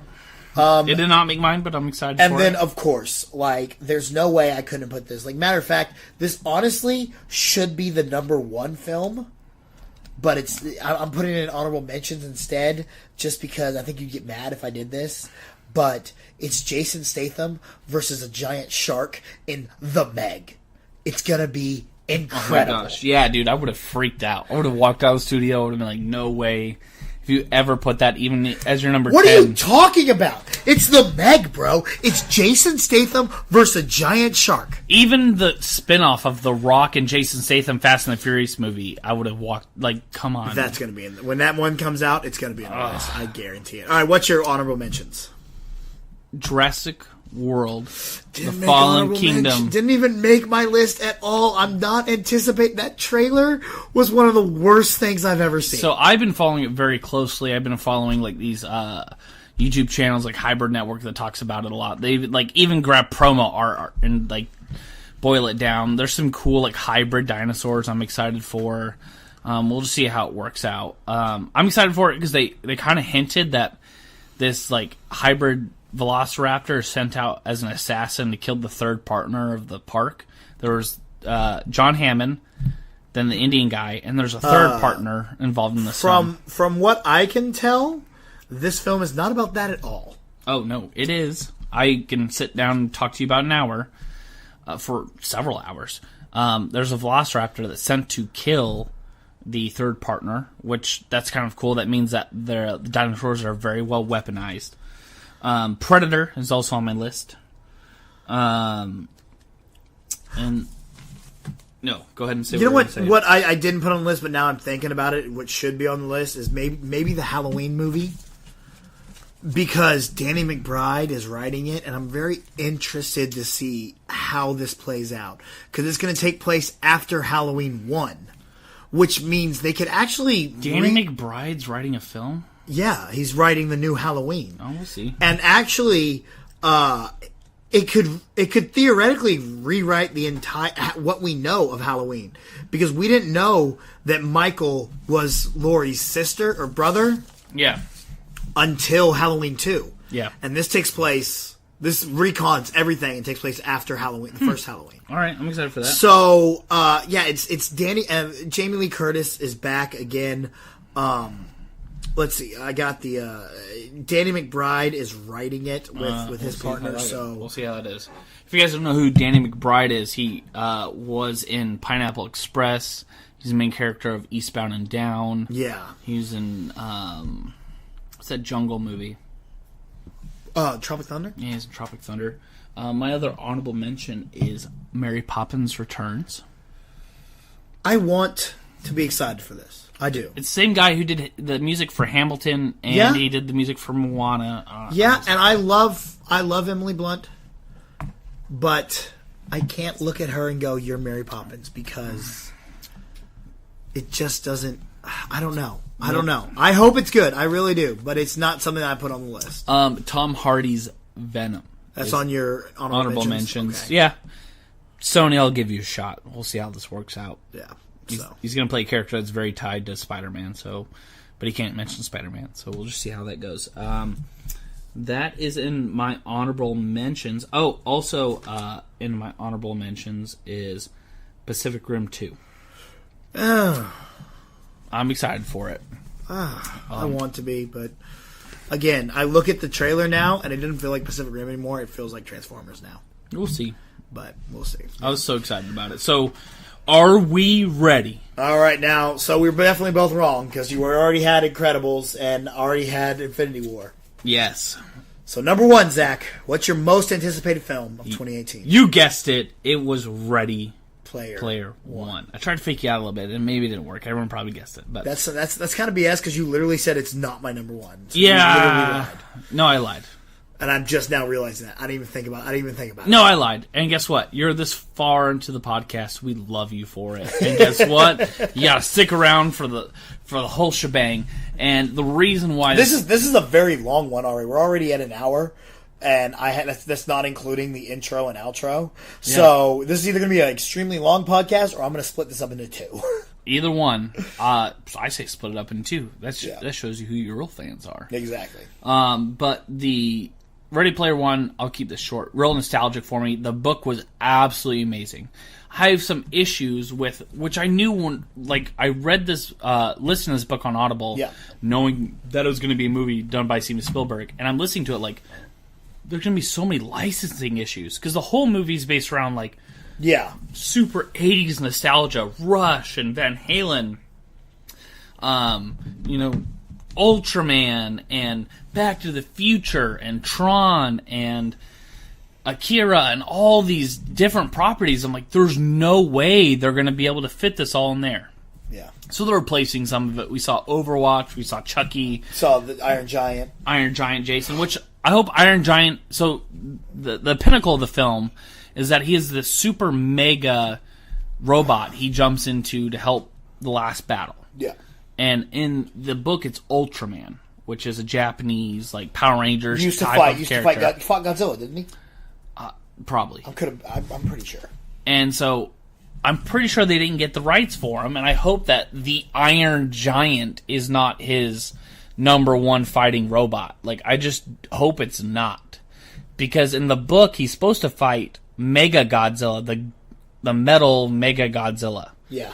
It did not make mine, but I'm excited for it. And then, of course, there's no way I couldn't put this. Matter of fact, this honestly should be the #1 film, but I'm putting it in honorable mentions instead, just because I think you'd get mad if I did this. But it's Jason Statham versus a giant shark in The Meg. It's gonna be incredible. Oh my gosh. Yeah, dude, I would have freaked out. I would have walked out of the studio. I would have been like, no way. If you ever put that even as your number 10. What are you talking about? It's The Meg, bro. It's Jason Statham versus a giant shark. Even the spinoff of The Rock and Jason Statham Fast and the Furious movie, I would have walked, come on. That's going to be when that one comes out, it's going to be on the list. I guarantee it. All right, what's your honorable mentions? Jurassic World, The Fallen Kingdom. Didn't even make my list at all. I'm not anticipating. That trailer was one of the worst things I've ever seen. So I've been following it very closely. I've been following these YouTube channels like Hybrid Network that talks about it a lot. They even grab promo art and boil it down. There's some cool hybrid dinosaurs I'm excited for. We'll just see how it works out. I'm excited for it because they kind of hinted that this hybrid Velociraptor is sent out as an assassin to kill the third partner of the park. There was John Hammond, then the Indian guy, and there's a third partner involved in this film. From what I can tell, this film is not about that at all. Oh, no, it is. I can sit down and talk to you about an hour, for several hours. There's a Velociraptor that's sent to kill the third partner, which that's kind of cool. That means that the dinosaurs are very well weaponized. Predator is also on my list. And no, go ahead and say. You know what I didn't put on the list, but now I'm thinking about it. What should be on the list is maybe the Halloween movie, because Danny McBride is writing it, and I'm very interested to see how this plays out, because it's going to take place after Halloween 1, which means they could actually. Danny McBride's writing a film. Yeah, he's writing the new Halloween. Oh, we'll see. And actually, it could theoretically rewrite the entire what we know of Halloween, because we didn't know that Michael was Laurie's sister or brother. Yeah. Until Halloween 2. Yeah. And this takes place. This recons everything and takes place after Halloween, the first Halloween. All right, I'm excited for that. So, it's Danny. Jamie Lee Curtis is back again. Let's see. I got the Danny McBride is writing it with his partner. So we'll see how that is. If you guys don't know who Danny McBride is, he was in Pineapple Express. He's the main character of Eastbound and Down. Yeah. He was in what's that jungle movie? Tropic Thunder? Yeah, he's in Tropic Thunder. My other honorable mention is Mary Poppins Returns. I want to be excited for this. I do. It's the same guy who did the music for Hamilton, and he did the music for Moana. And I love Emily Blunt, but I can't look at her and go, "You're Mary Poppins," because it just doesn't. I don't know. I don't know. I hope it's good. I really do, but it's not something that I put on the list. Tom Hardy's Venom. That's on your honorable mentions. Okay. Yeah. Sony, I'll give you a shot. We'll see how this works out. Yeah. He's going to play a character that's very tied to Spider-Man, but he can't mention Spider-Man, so we'll just see how that goes. That is in my honorable mentions. Oh, also in my honorable mentions is Pacific Rim 2. I'm excited for it. I want to be, but again, I look at the trailer now, and it didn't feel like Pacific Rim anymore. It feels like Transformers now. We'll see. But we'll see. I was so excited about it. So, are we ready? All right, now, so we're definitely both wrong, because you already had Incredibles and already had Infinity War. Yes. So, number one, Zach, what's your most anticipated film of 2018? You guessed it. It was Ready Player One. I tried to fake you out a little bit, and maybe it didn't work. Everyone probably guessed it. But That's kind of BS, because you literally said it's not my number one. So yeah. You literally lied. No, I lied. And I'm just now realizing that. I didn't even think about it. No, I lied. And guess what? You're this far into the podcast. We love you for it. And guess what? You gotta stick around for the whole shebang. And the reason why this is a very long one already. We're already at an hour, and that's not including the intro and outro. Yeah. So this is either going to be an extremely long podcast, or I'm going to split this up into two. Either one. I say split it up into two. That shows you who your real fans are. Exactly. But the Ready Player One, I'll keep this short. Real nostalgic for me. The book was absolutely amazing. I have some issues with, which I knew when, I read this, listened to this book on Audible, knowing that it was going to be a movie done by Steven Spielberg, and I'm listening to it there's going to be so many licensing issues, because the whole movie's based around, super 80s nostalgia, Rush and Van Halen, Ultraman, and Back to the Future, and Tron, and Akira, and all these different properties. I'm like, there's no way they're going to be able to fit this all in there. Yeah. So they're replacing some of it. We saw Overwatch, we saw Chucky. Saw the Iron Giant. Iron Giant Jason, which I hope Iron Giant... So the pinnacle of the film is that he is the super mega robot he jumps into to help the last battle. Yeah. And in the book, it's Ultraman, which is a Japanese, Power Rangers He type used of to character. He fought Godzilla, didn't he? Probably. I'm pretty sure. And so I'm pretty sure they didn't get the rights for him, and I hope that the Iron Giant is not his number one fighting robot. I just hope it's not. Because in the book, he's supposed to fight Mega Godzilla, the metal Mega Godzilla. Yeah.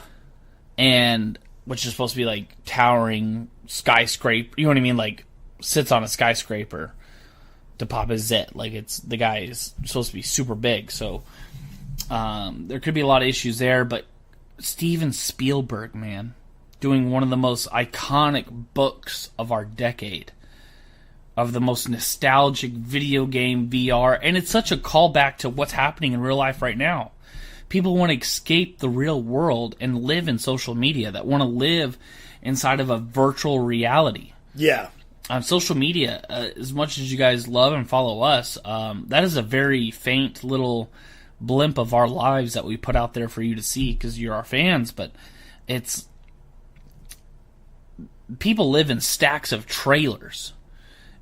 And which is supposed to be towering skyscraper, you know what I mean? Sits on a skyscraper to pop his zit. The guy is supposed to be super big, so there could be a lot of issues there, but Steven Spielberg, man, doing one of the most iconic books of our decade, of the most nostalgic video game VR, and it's such a callback to what's happening in real life right now. People want to escape the real world and live in social media, that want to live inside of a virtual reality. Yeah. On social media, as much as you guys love and follow us, that is a very faint little blimp of our lives that we put out there for you to see because you're our fans, but it's... People live in stacks of trailers,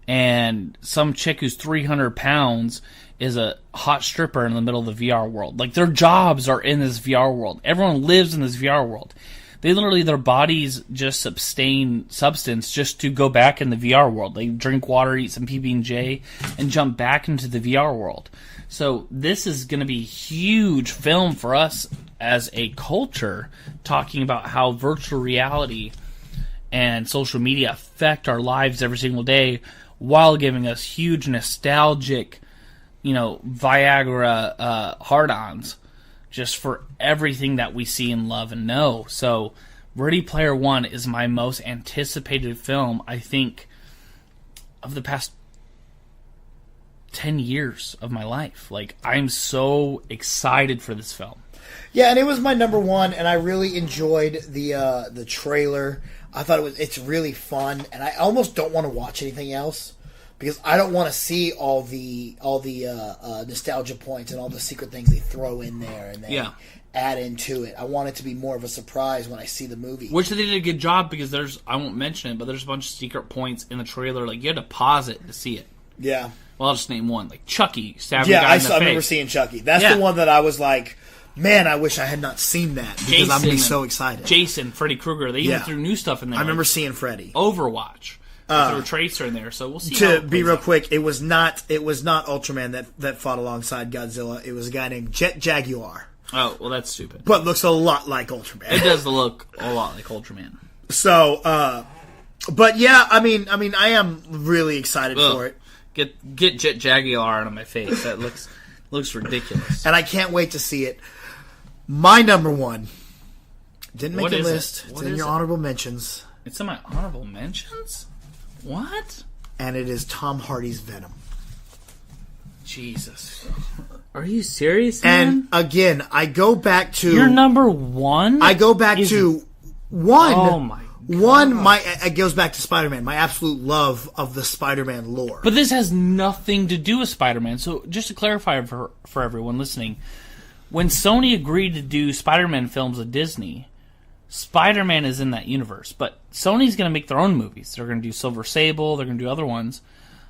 and some chick who's 300 pounds is a hot stripper in the middle of the VR world. Their jobs are in this VR world. Everyone lives in this VR world. Their bodies just sustain substance just to go back in the VR world. They drink water, eat some PB&J, and jump back into the VR world. So this is going to be a huge film for us as a culture, talking about how virtual reality and social media affect our lives every single day, while giving us huge nostalgic, Viagra hard-ons just for everything that we see and love and know. So Ready Player One is my most anticipated film, I think, of the past 10 years of my life. I'm so excited for this film. Yeah, and it was my number one, and I really enjoyed the trailer. I thought it's really fun, and I almost don't want to watch anything else because I don't want to see all the nostalgia points and all the secret things they throw in there, and add into it. I want it to be more of a surprise when I see the movie. Which they did a good job because I won't mention it, but there's a bunch of secret points in the trailer. Like, you had to pause it to see it. Yeah. Well, I'll just name one. Like, Chucky stabbing a guy in the face. I remember seeing Chucky. That's the one that I was like, man, I wish I had not seen that because I'm going to be so excited. Jason, Freddy Krueger. They even threw new stuff in there. I remember seeing Freddy. Overwatch. They threw a Tracer in there, so we'll see. To be real quick, it was not Ultraman that fought alongside Godzilla. It was a guy named Jet Jaguar. Oh, well, that's stupid. But looks a lot like Ultraman. It does look a lot like Ultraman. So, but yeah, I mean, I am really excited for it. Get Jet Jaguar out of my face. That looks ridiculous. And I can't wait to see it. My number one didn't make the list. It's in your honorable mentions. It's in my honorable mentions? What? And it is Tom Hardy's Venom. Jesus. Are you serious, man? And again, I go back to... Your number one? I go back to one... Oh, my God. It goes back to Spider-Man, my absolute love of the Spider-Man lore. But this has nothing to do with Spider-Man. So just to clarify for everyone listening, when Sony agreed to do Spider-Man films at Disney, Spider-Man is in that universe. But Sony's going to make their own movies. They're going to do Silver Sable. They're going to do other ones.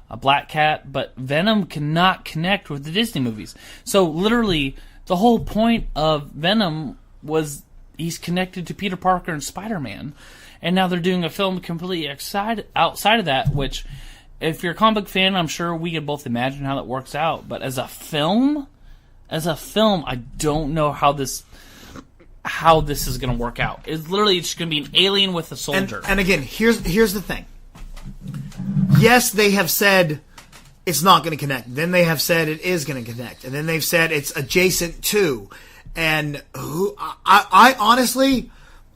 A Black Cat. But Venom cannot connect with the Disney movies. So literally, the whole point of Venom was he's connected to Peter Parker and Spider-Man. And now they're doing a film completely outside of that, which, if you're a comic book fan, I'm sure we could both imagine how that works out. But as a film, I don't know how this is going to work out. It's literally just going to be an alien with a soldier. And again, here's the thing. Yes, they have said it's not going to connect. Then they have said it is going to connect. And then they've said it's adjacent to. And I honestly...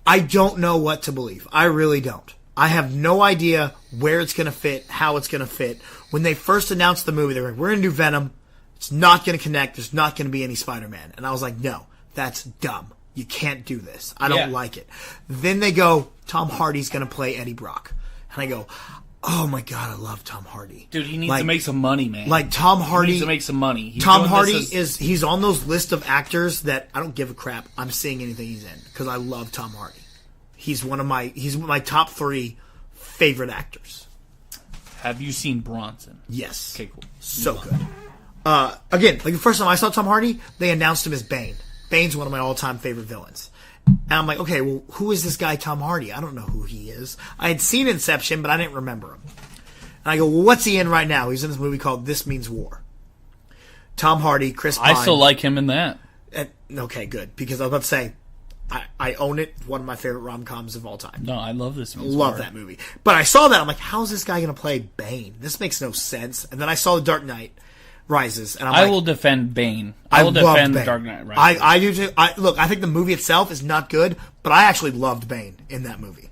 I don't know what to believe. I really don't. I have no idea where it's going to fit, how it's going to fit. When they first announced the movie, they were like, we're going to do Venom. It's not going to connect. There's not going to be any Spider-Man. And I was like, no, that's dumb. You can't do this. I don't like it. Then they go, Tom Hardy's going to play Eddie Brock. And I go, oh my God, I love Tom Hardy. Dude, he needs to make some money, man. Like Tom Hardy. He needs to make some money. Tom Hardy he's on those list of actors that I don't give a crap. I'm seeing anything he's in because I love Tom Hardy. He's one of my top 3 favorite actors. Have you seen Bronson? Yes. Okay, cool. So good. Again, like the first time I saw Tom Hardy, they announced him as Bane. Bane's one of my all-time favorite villains. And I'm like, okay, well, who is this guy Tom Hardy? I don't know who he is. I had seen Inception, but I didn't remember him. And I go, well, what's he in right now? He's in this movie called This Means War. Tom Hardy, Chris Pine. I still like him in that. Okay, good. Because I was about to say, I own it. One of my favorite rom-coms of all time. No, I love this movie. Love that movie. But I saw that. I'm like, how's this guy going to play Bane? This makes no sense. And then I saw The Dark Knight Rises. And I will defend Bane. I will defend The Dark Knight Rises. I do too. Look, I think the movie itself is not good, but I actually loved Bane in that movie.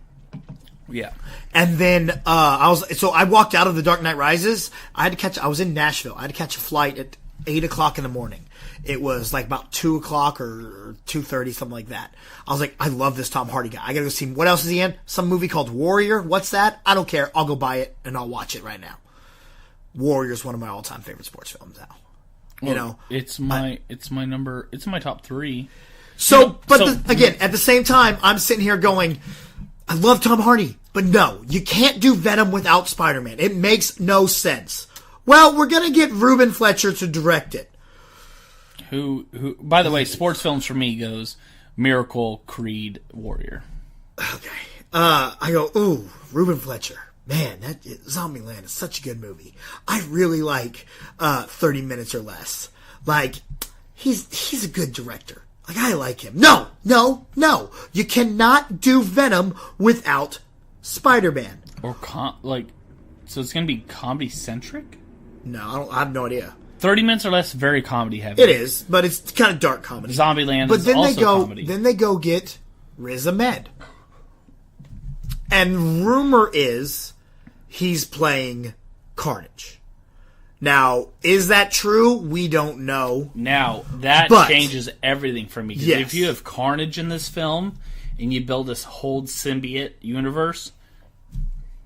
Yeah. And then I walked out of The Dark Knight Rises. I was in Nashville. I had to catch a flight at 8 o'clock in the morning. It was like about 2 o'clock or 2:30, something like that. I was like, I love this Tom Hardy guy. I gotta go see him. What else is he in? Some movie called Warrior. What's that? I don't care. I'll go buy it and I'll watch it right now. Warrior's one of my all-time favorite sports films now. It's my top 3. So, again, at the same time, I'm sitting here going, I love Tom Hardy, but no, you can't do Venom without Spider-Man. It makes no sense. Well, we're gonna get Ruben Fletcher to direct it. Who, by the way, sports films for me goes Miracle, Creed, Warrior. Okay. I go, ooh, Ruben Fletcher. Man, Zombieland is such a good movie. I really like 30 Minutes or Less. Like, he's a good director. Like, I like him. No. You cannot do Venom without Spider-Man. So it's going to be comedy-centric? No, I have no idea. 30 Minutes or Less, very comedy-heavy. It is, but it's kind of dark comedy. Zombieland is also comedy. Then they go get Riz Ahmed. And rumor is he's playing Carnage. Now, is that true? We don't know. Now, that changes everything for me. Because if you have Carnage in this film, and you build this whole symbiote universe,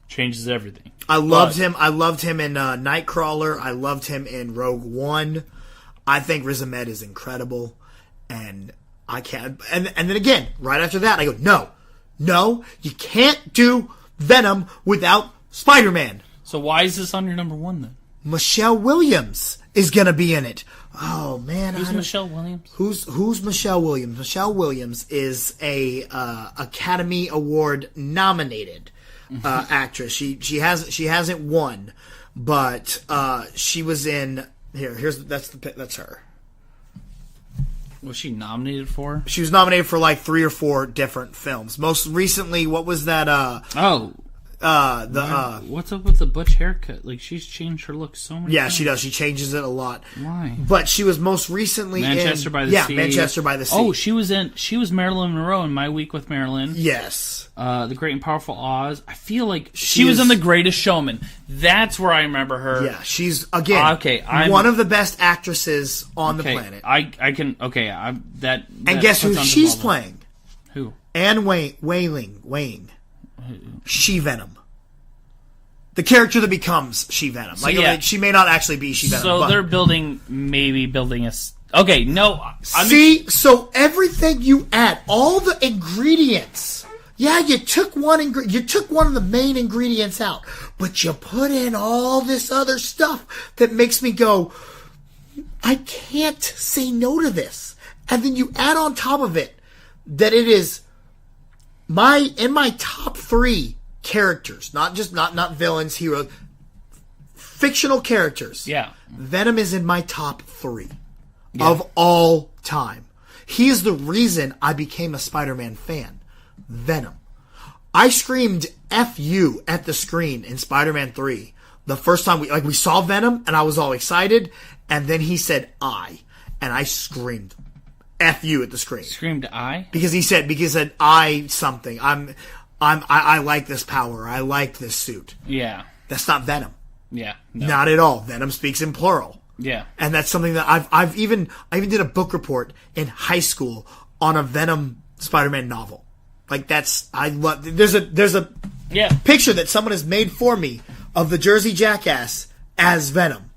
changes everything. I loved him. I loved him in Nightcrawler. I loved him in Rogue One. I think Riz Ahmed is incredible. And I can't. And then again, right after that, I go, no, you can't do Venom without Spider-Man. So why is this on your number 1 then? Michelle Williams is going to be in it. Oh, man. Who's Michelle Williams? Who's Michelle Williams? Michelle Williams is a Academy Award nominated actress. She hasn't won, but she was in that's her. Was she nominated for? She was nominated for like 3 or 4 different films. Most recently, what was that? What's up with the butch haircut? Like, she's changed her look so many times. She does. She changes it a lot. Why? But she was most recently Manchester by the Sea. Yeah, Manchester by the Sea. Oh, she was Marilyn Monroe in My Week with Marilyn. Yes. The Great and Powerful Oz. I feel like she was in The Greatest Showman. That's where I remember her. Yeah, she's one of the best actresses on the planet. And guess who she's playing? Who? Anne Wailing. She-Venom. The character that becomes She-Venom. She may not actually be She-Venom. So they're maybe building a... Okay, no. So everything you add, all the ingredients... Yeah, you took one of the main ingredients out, but you put in all this other stuff that makes me go, I can't say no to this. And then you add on top of it that it is in my top 3 characters, not villains, heroes, fictional characters. Yeah. Venom is in my top 3 of all time. He is the reason I became a Spider-Man fan. Venom. I screamed F you at the screen in Spider-Man 3. The first time we saw Venom and I was all excited, and then he said I, and I screamed F you at the screen. Screamed I? Because he said I something. I like this power. I like this suit. Yeah. That's not Venom. Yeah. No. Not at all. Venom speaks in plural. Yeah. And that's something that I even did a book report in high school on a Venom Spider-Man novel. Like there's a picture that someone has made for me of the Jersey Jackass as Venom.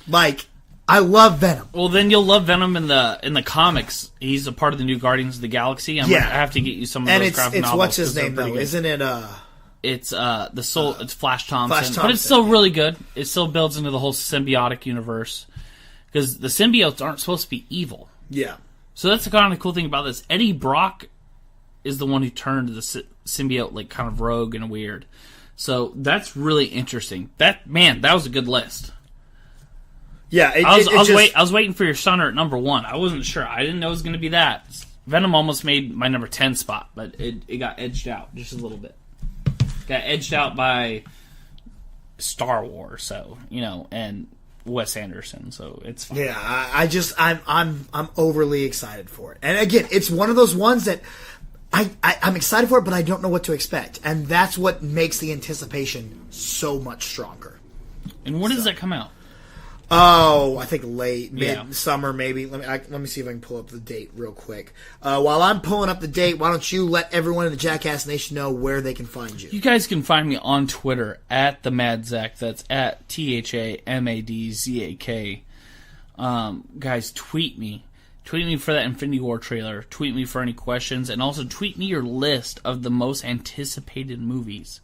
Like, I love Venom. Well, then you'll love Venom in the comics. He's a part of the new Guardians of the Galaxy. I have to get you some of those graphic novels. And what's his name though? Isn't it It's it's Flash Thompson. But it's still really good. It still builds into the whole symbiotic universe. Because the symbiotes aren't supposed to be evil. Yeah. So that's the kind of cool thing about this. Eddie Brock is the one who turned the symbiote like kind of rogue and weird. So that's really interesting. That was a good list. Yeah, I was waiting for your stunner at number 1. I wasn't sure. I didn't know it was going to be that. Venom almost made my number 10 spot, but it got edged out just a little bit. Got edged out by Star Wars, so and Wes Anderson, so it's fine. Yeah, I'm overly excited for it. And again, it's one of those ones that I'm excited for it, but I don't know what to expect. And that's what makes the anticipation so much stronger. And when does that come out? Oh, I think late, mid-summer maybe. Let me see if I can pull up the date real quick. While I'm pulling up the date, why don't you let everyone in the Jackass Nation know where they can find you? You guys can find me on Twitter at Tha Mad Zak. That's at ThaMadzak. Guys, tweet me. Tweet me for that Infinity War trailer. Tweet me for any questions. And also tweet me your list of the most anticipated movies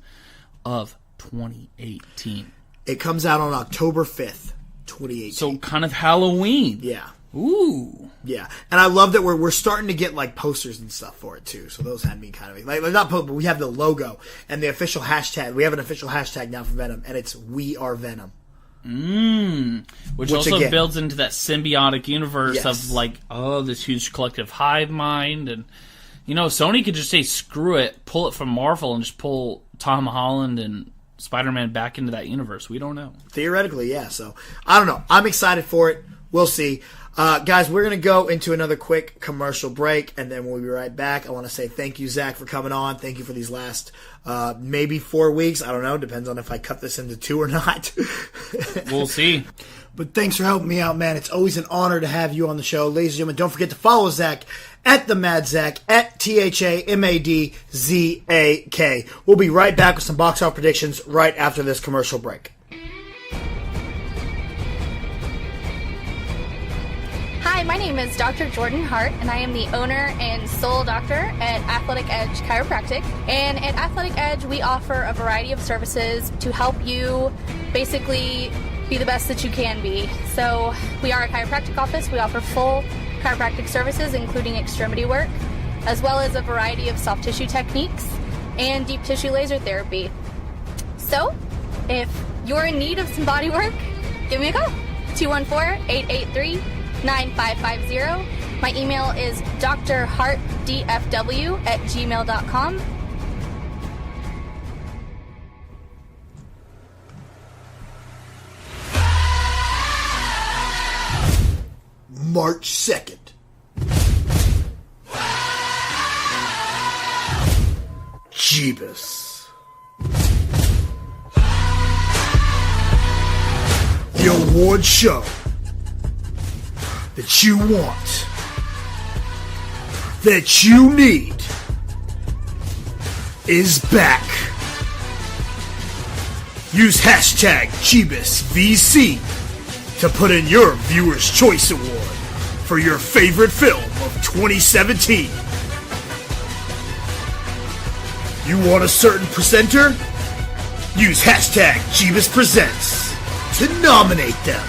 of 2018. It comes out on October 5th, 2018. So kind of Halloween. Yeah. Ooh. Yeah. And I love that we're starting to get like posters and stuff for it too. So those had me kind of like not post, but we have the logo and the official hashtag. We have an official hashtag now for Venom, and it's We Are Venom. Which also again, builds into that symbiotic universe of like, this huge collective hive mind. And, Sony could just say, screw it, pull it from Marvel and just pull Tom Holland and Spider-Man back into that universe. We don't know. Theoretically, yeah. So, I don't know. I'm excited for it. We'll see. Guys, we're going to go into another quick commercial break, and then we'll be right back. I want to say thank you, Zach, for coming on. Thank you for these last maybe 4 weeks. I don't know. Depends on if I cut this into 2 or not. We'll see. But thanks for helping me out, man. It's always an honor to have you on the show. Ladies and gentlemen, don't forget to follow Zach at Tha Mad Zak, at ThaMadzak. We'll be right back with some box office predictions right after this commercial break. Hi, my name is Dr. Jordan Hart, and I am the owner and sole doctor at Athletic Edge Chiropractic. And at Athletic Edge, we offer a variety of services to help you basically be the best that you can be. So we are a chiropractic office. We offer full chiropractic services, including extremity work, as well as a variety of soft tissue techniques and deep tissue laser therapy. So if you're in need of some body work, give me a call. 214-883-9550. My email is drhartdfw@gmail.com. March 2nd. Jeebus. The award show that you want, that you need, is back. Use hashtag JeebusVC to put in your Viewer's Choice Award for your favorite film of 2017. You want a certain presenter? Use hashtag JeebusPresents to nominate them.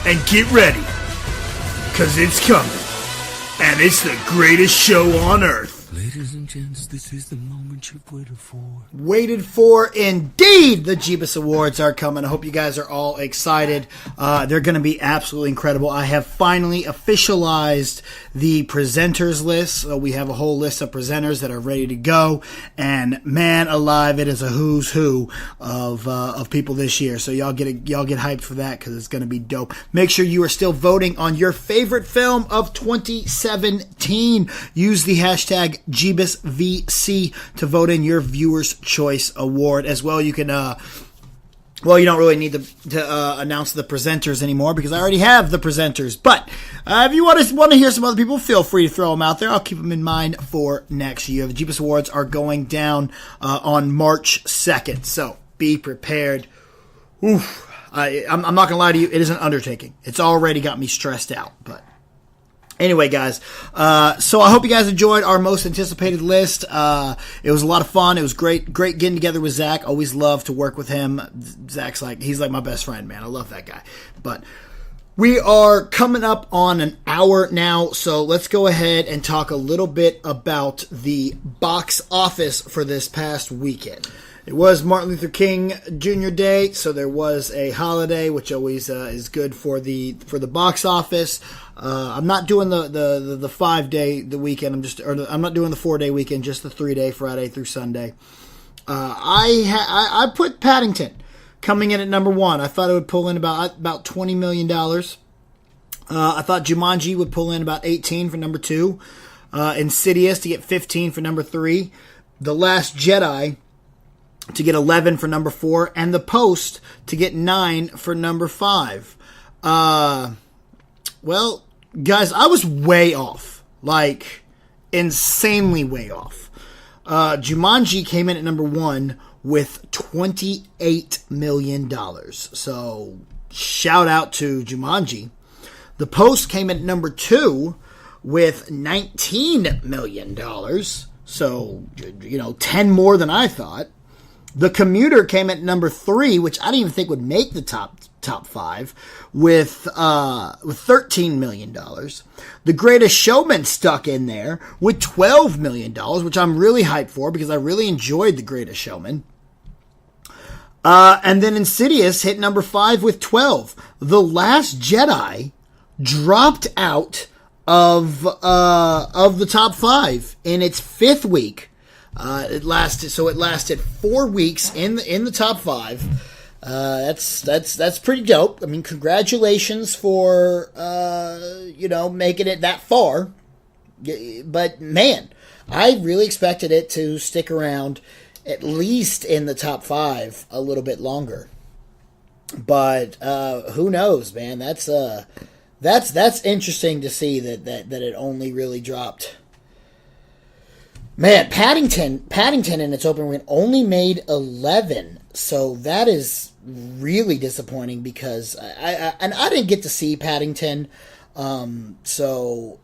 And get ready, because it's coming, and it's the greatest show on earth. Ladies and gents, this is the moment you've waited for. Waited for, indeed. The Jeebus Awards are coming. I hope you guys are all excited. They're going to be absolutely incredible. I have finally officialized the presenters list. So we have a whole list of presenters that are ready to go. And man alive, it is a who's who of people this year. So y'all get hyped for that, because it's going to be dope. Make sure you are still voting on your favorite film of 2017. Use the hashtag JeebusVC to vote in your Viewer's Choice Award. As well, you can, you don't really need to announce the presenters anymore, because I already have the presenters. But if you want to hear some other people, feel free to throw them out there. I'll keep them in mind for next year. The Jeebus Awards are going down on March 2nd, so be prepared. Oof. I'm not going to lie to you, it is an undertaking. It's already got me stressed out, but anyway, guys, so I hope you guys enjoyed our most anticipated list. It was a lot of fun. It was great getting together with Zach. Always love to work with him. Zach's he's like my best friend, man. I love that guy. But we are coming up on an hour now, so let's go ahead and talk a little bit about the box office for this past weekend. It was Martin Luther King Jr. Day, so there was a holiday, which always is good for the box office. I'm not doing the 5-day weekend. I'm not doing the 4-day weekend, just the 3-day, Friday through Sunday. I put Paddington coming in at number 1. I thought it would pull in about $20 million. I thought Jumanji would pull in about 18 for number 2. Insidious to get 15 for number 3. The Last Jedi to get 11 for number 4, and The Post to get 9 for number 5. Well, guys, I was way off. Like, insanely way off. Jumanji came in at number 1 with $28 million. So, shout out to Jumanji. The Post came in at number 2 with $19 million. So, 10 more than I thought. The Commuter came at number 3, which I didn't even think would make the top 5, with $13 million. The Greatest Showman stuck in there with $12 million, which I'm really hyped for, because I really enjoyed The Greatest Showman. And then Insidious hit number 5 with 12. The Last Jedi dropped out of the top 5 in its 5th week. It lasted 4 weeks in the top 5. That's pretty dope. I mean, congratulations for making it that far. But man, I really expected it to stick around at least in the top 5 a little bit longer. But who knows, man? That's interesting to see that it only really dropped. Man, Paddington in its opening weekend only made 11, so that is really disappointing, because I didn't get to see Paddington. So,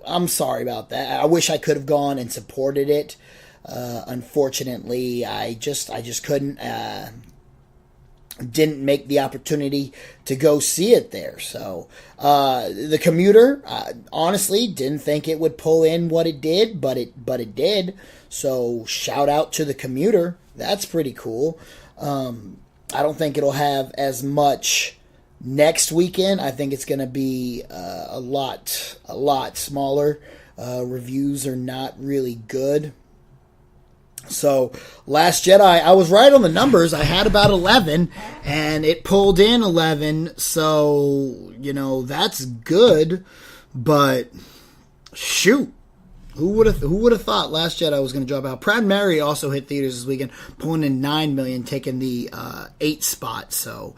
I'm sorry about that. I wish I could have gone and supported it. Unfortunately, I just couldn't. Didn't make the opportunity to go see it there. So, the Commuter, honestly, didn't think it would pull in what it did, but it did. So, shout out to the Commuter. That's pretty cool. I don't think it'll have as much next weekend. I think it's going to be a lot smaller. Reviews are not really good. So, Last Jedi, I was right on the numbers. I had about 11, and it pulled in 11. So, that's good. But shoot, who would have thought Last Jedi was going to drop out? Proud Mary also hit theaters this weekend, pulling in $9 million, taking the 8th spot. So.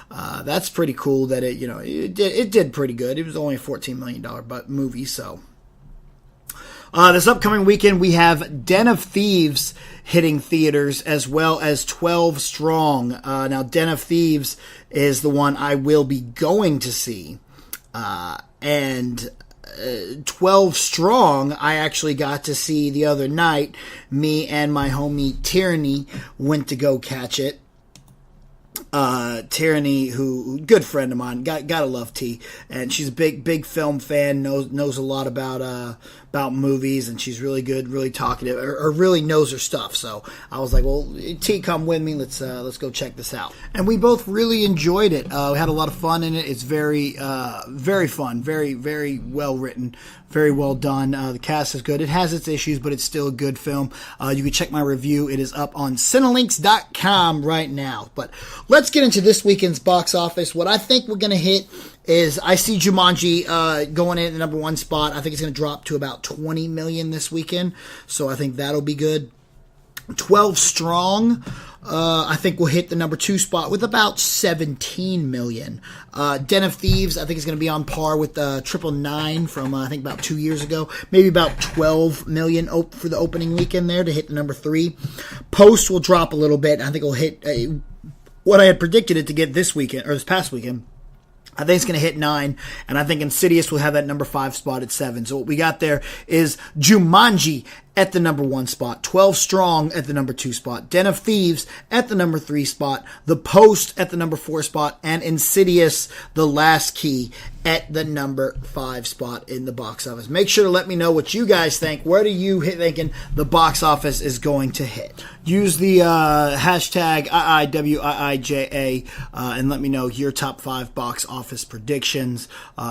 That's pretty cool that it did pretty good. It was only a $14 million movie, so. This upcoming weekend, we have Den of Thieves hitting theaters, as well as 12 Strong. Now, Den of Thieves is the one I will be going to see. And 12 Strong, I actually got to see the other night. Me and my homie Tyranny went to go catch it. Tyranny, who good friend of mine, gotta love T, and she's a big film fan, knows a lot about movies, and she's really good, really talkative, or really knows her stuff. So I was like, well, T, come with me, let's go check this out. And we both really enjoyed it. We had a lot of fun in it. It's very fun, very well written, very well done. The cast is good. It has its issues, but it's still a good film. You can check my review. It is up on Cinelinx.com right now. But let's get into this weekend's box office. What I think we're going to hit is, I see Jumanji going in at the number 1 spot. I think it's going to drop to about $20 million this weekend. So I think that'll be good. 12 Strong, I think will hit the number 2 spot with about $17 million. Den of Thieves, I think is going to be on par with 999 from, I think, about 2 years ago. Maybe about $12 million for the opening weekend there to hit the number 3. Post will drop a little bit. I think it'll hit what I had predicted it to get this weekend, or this past weekend. I think it's going to hit 9, and I think Insidious will have that number 5 spot at 7. So what we got there is Jumanji at the number 1 spot, 12 Strong at the number 2 spot, Den of Thieves at the number 3 spot, The Post at the number 4 spot, and Insidious, The Last Key, at the number 5 spot in the box office. Make sure to let me know what you guys think. Where do you thinking the box office is going to hit? Use the hashtag IiWiIJA and let me know your top 5 box office predictions.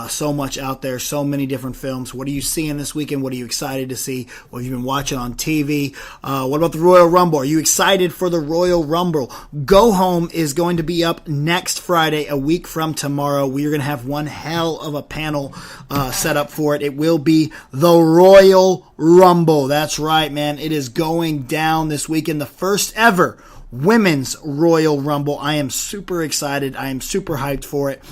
So much out there, so many different films. What are you seeing this weekend? What are you excited to see? What have you been watching on TV? What about the Royal Rumble? Are you excited for the Royal Rumble? Go Home is going to be up next Friday, a week from tomorrow. We are going to have one hell of a panel set up for it. It will be the Royal Rumble. That's right, man. It is going down this weekend. The first ever Women's Royal Rumble. I am super excited. I am super hyped for it.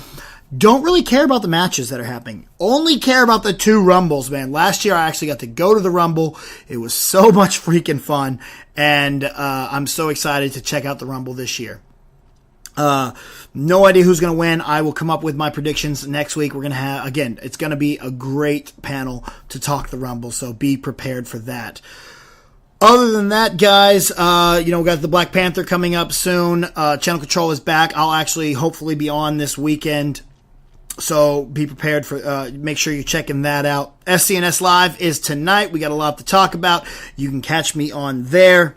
Don't really care about the matches that are happening. Only care about the 2 Rumbles, man. Last year I actually got to go to the Rumble. It was so much freaking fun. And I'm so excited to check out the Rumble this year. No idea who's going to win. I will come up with my predictions next week. We're going to have, again, it's going to be a great panel to talk the Rumble. So be prepared for that. Other than that, guys, we got the Black Panther coming up soon. Channel Control is back. I'll actually hopefully be on this weekend. So be prepared for, make sure you're checking that out. SCNS Live is tonight. We got a lot to talk about. You can catch me on there.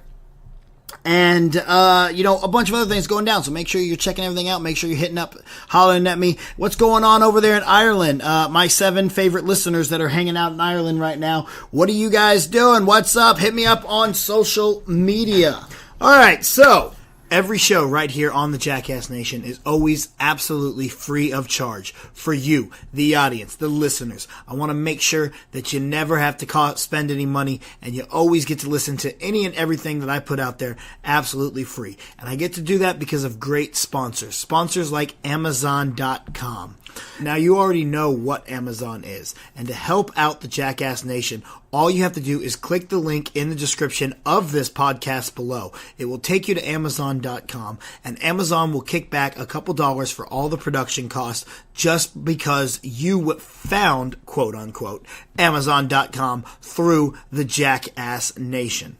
And, a bunch of other things going down. So make sure you're checking everything out. Make sure you're hitting up, hollering at me. What's going on over there in Ireland? My 7 favorite listeners that are hanging out in Ireland right now. What are you guys doing? What's up? Hit me up on social media. All right, so every show right here on the Jackass Nation is always absolutely free of charge for you, the audience, the listeners. I want to make sure that you never have to spend any money, and you always get to listen to any and everything that I put out there absolutely free. And I get to do that because of great sponsors. Sponsors like Amazon.com. Now, you already know what Amazon is. And to help out the Jackass Nation, all you have to do is click the link in the description of this podcast below. It will take you to Amazon.com, and Amazon will kick back a couple dollars for all the production costs just because you found, quote unquote, Amazon.com through the Jackass Nation.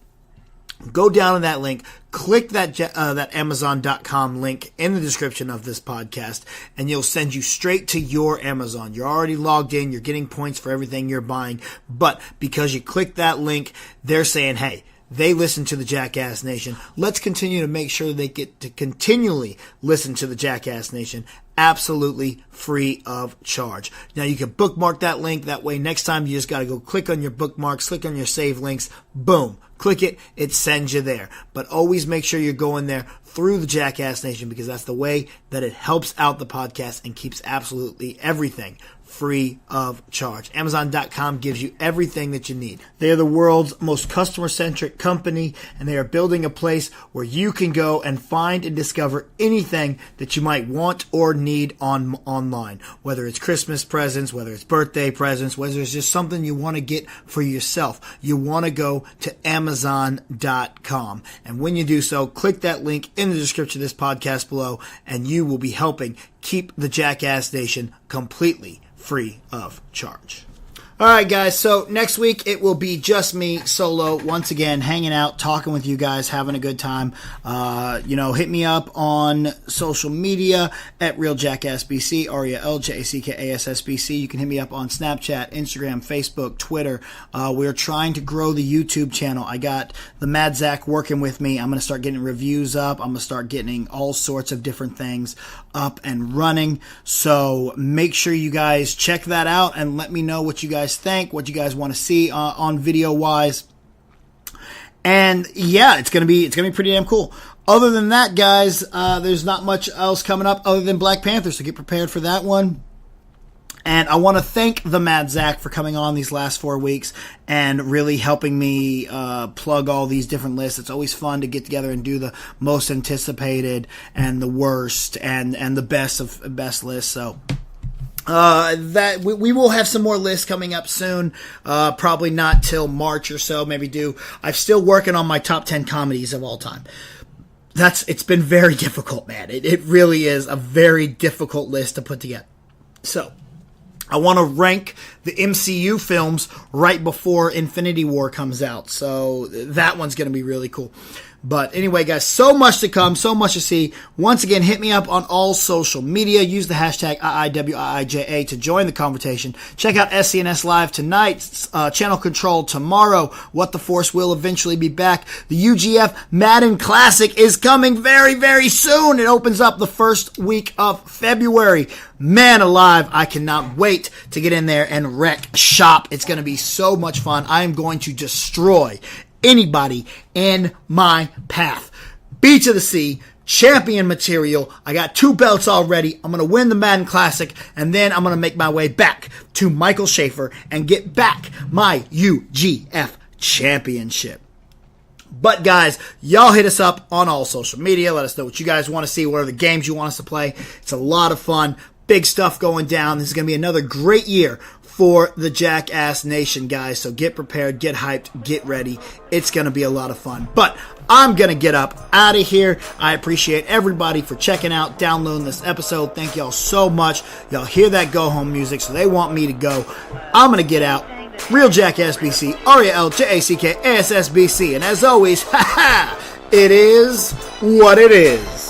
Go down to that link, click that Amazon.com link in the description of this podcast, and you'll send you straight to your Amazon. You're already logged in, you're getting points for everything you're buying, but because you click that link, they're saying, hey, they listen to the Jackass Nation. Let's continue to make sure they get to continually listen to the Jackass Nation absolutely free of charge. Now you can bookmark that link. That way next time you just got to go click on your bookmarks, click on your save links, boom, click it, it sends you there. But always make sure you're going there through the Jackass Nation because that's the way that it helps out the podcast and keeps absolutely everything free of charge. Amazon.com gives you everything that you need. They are the world's most customer-centric company, and they are building a place where you can go and find and discover anything that you might want or need online. Whether it's Christmas presents, whether it's birthday presents, whether it's just something you want to get for yourself, you want to go to Amazon.com. And when you do so, click that link in the description of this podcast below, and you will be helping keep the Jackass Nation completely free of charge. All right, guys, so next week it will be just me solo once again, hanging out, talking with you guys, having a good time. Hit me up on social media at Real Jackass B.C, IiWiIJA B.C. You can hit me up on Snapchat, Instagram, Facebook, Twitter. We're trying to grow the YouTube channel. I got Tha Mad Zak working with me. I'm going to start getting reviews up. I'm going to start getting all sorts of different things up and running. So make sure you guys check that out and let me know what you guys think, what you guys want to see on video wise. And yeah, it's gonna be pretty damn cool. Other than that, guys, there's not much else coming up other than Black Panther, so get prepared for that one. And I want to thank Tha Mad Zak for coming on these last 4 weeks and really helping me plug all these different lists. It's always fun to get together and do the most anticipated and the worst and the best lists. So that we will have some more lists coming up soon. Probably not till March or so. I'm still working on my top 10 comedies of all time. It's been very difficult, man. It really is a very difficult list to put together. So I want to rank the MCU films right before Infinity War comes out. So that one's going to be really cool. But anyway, guys, so much to come, so much to see. Once again, hit me up on all social media. Use the hashtag IiWiIJA to join the conversation. Check out SCNS Live tonight, Channel Control tomorrow. What the Force will eventually be back. The UGF Madden Classic is coming very, very soon. It opens up the first week of February. Man alive, I cannot wait to get in there and wreck shop. It's going to be so much fun. I am going to destroy anybody in my path. Beach of the Sea, champion material. I got 2 belts already. I'm going to win the Madden Classic, and then I'm going to make my way back to Michael Schaefer and get back my UGF championship. But guys, y'all hit us up on all social media. Let us know what you guys want to see. What are the games you want us to play? It's a lot of fun. Big stuff going down. This is going to be another great year for the Jackass Nation, guys. So get prepared, get hyped, get ready. It's going to be a lot of fun. But I'm going to get up out of here. I appreciate everybody for checking out, downloading this episode. Thank y'all so much. Y'all hear that go home music, so they want me to go. I'm going to get out. Real Jackass B.C, IiWiIJA B.C. And as always, it is what it is.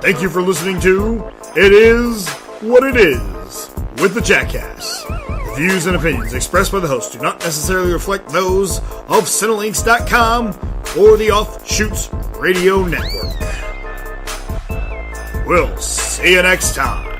Thank you for listening to It Is What It Is with the Jackass. The views and opinions expressed by the host do not necessarily reflect those of Cinelinx.com or the Offshoots Radio Network. We'll see you next time.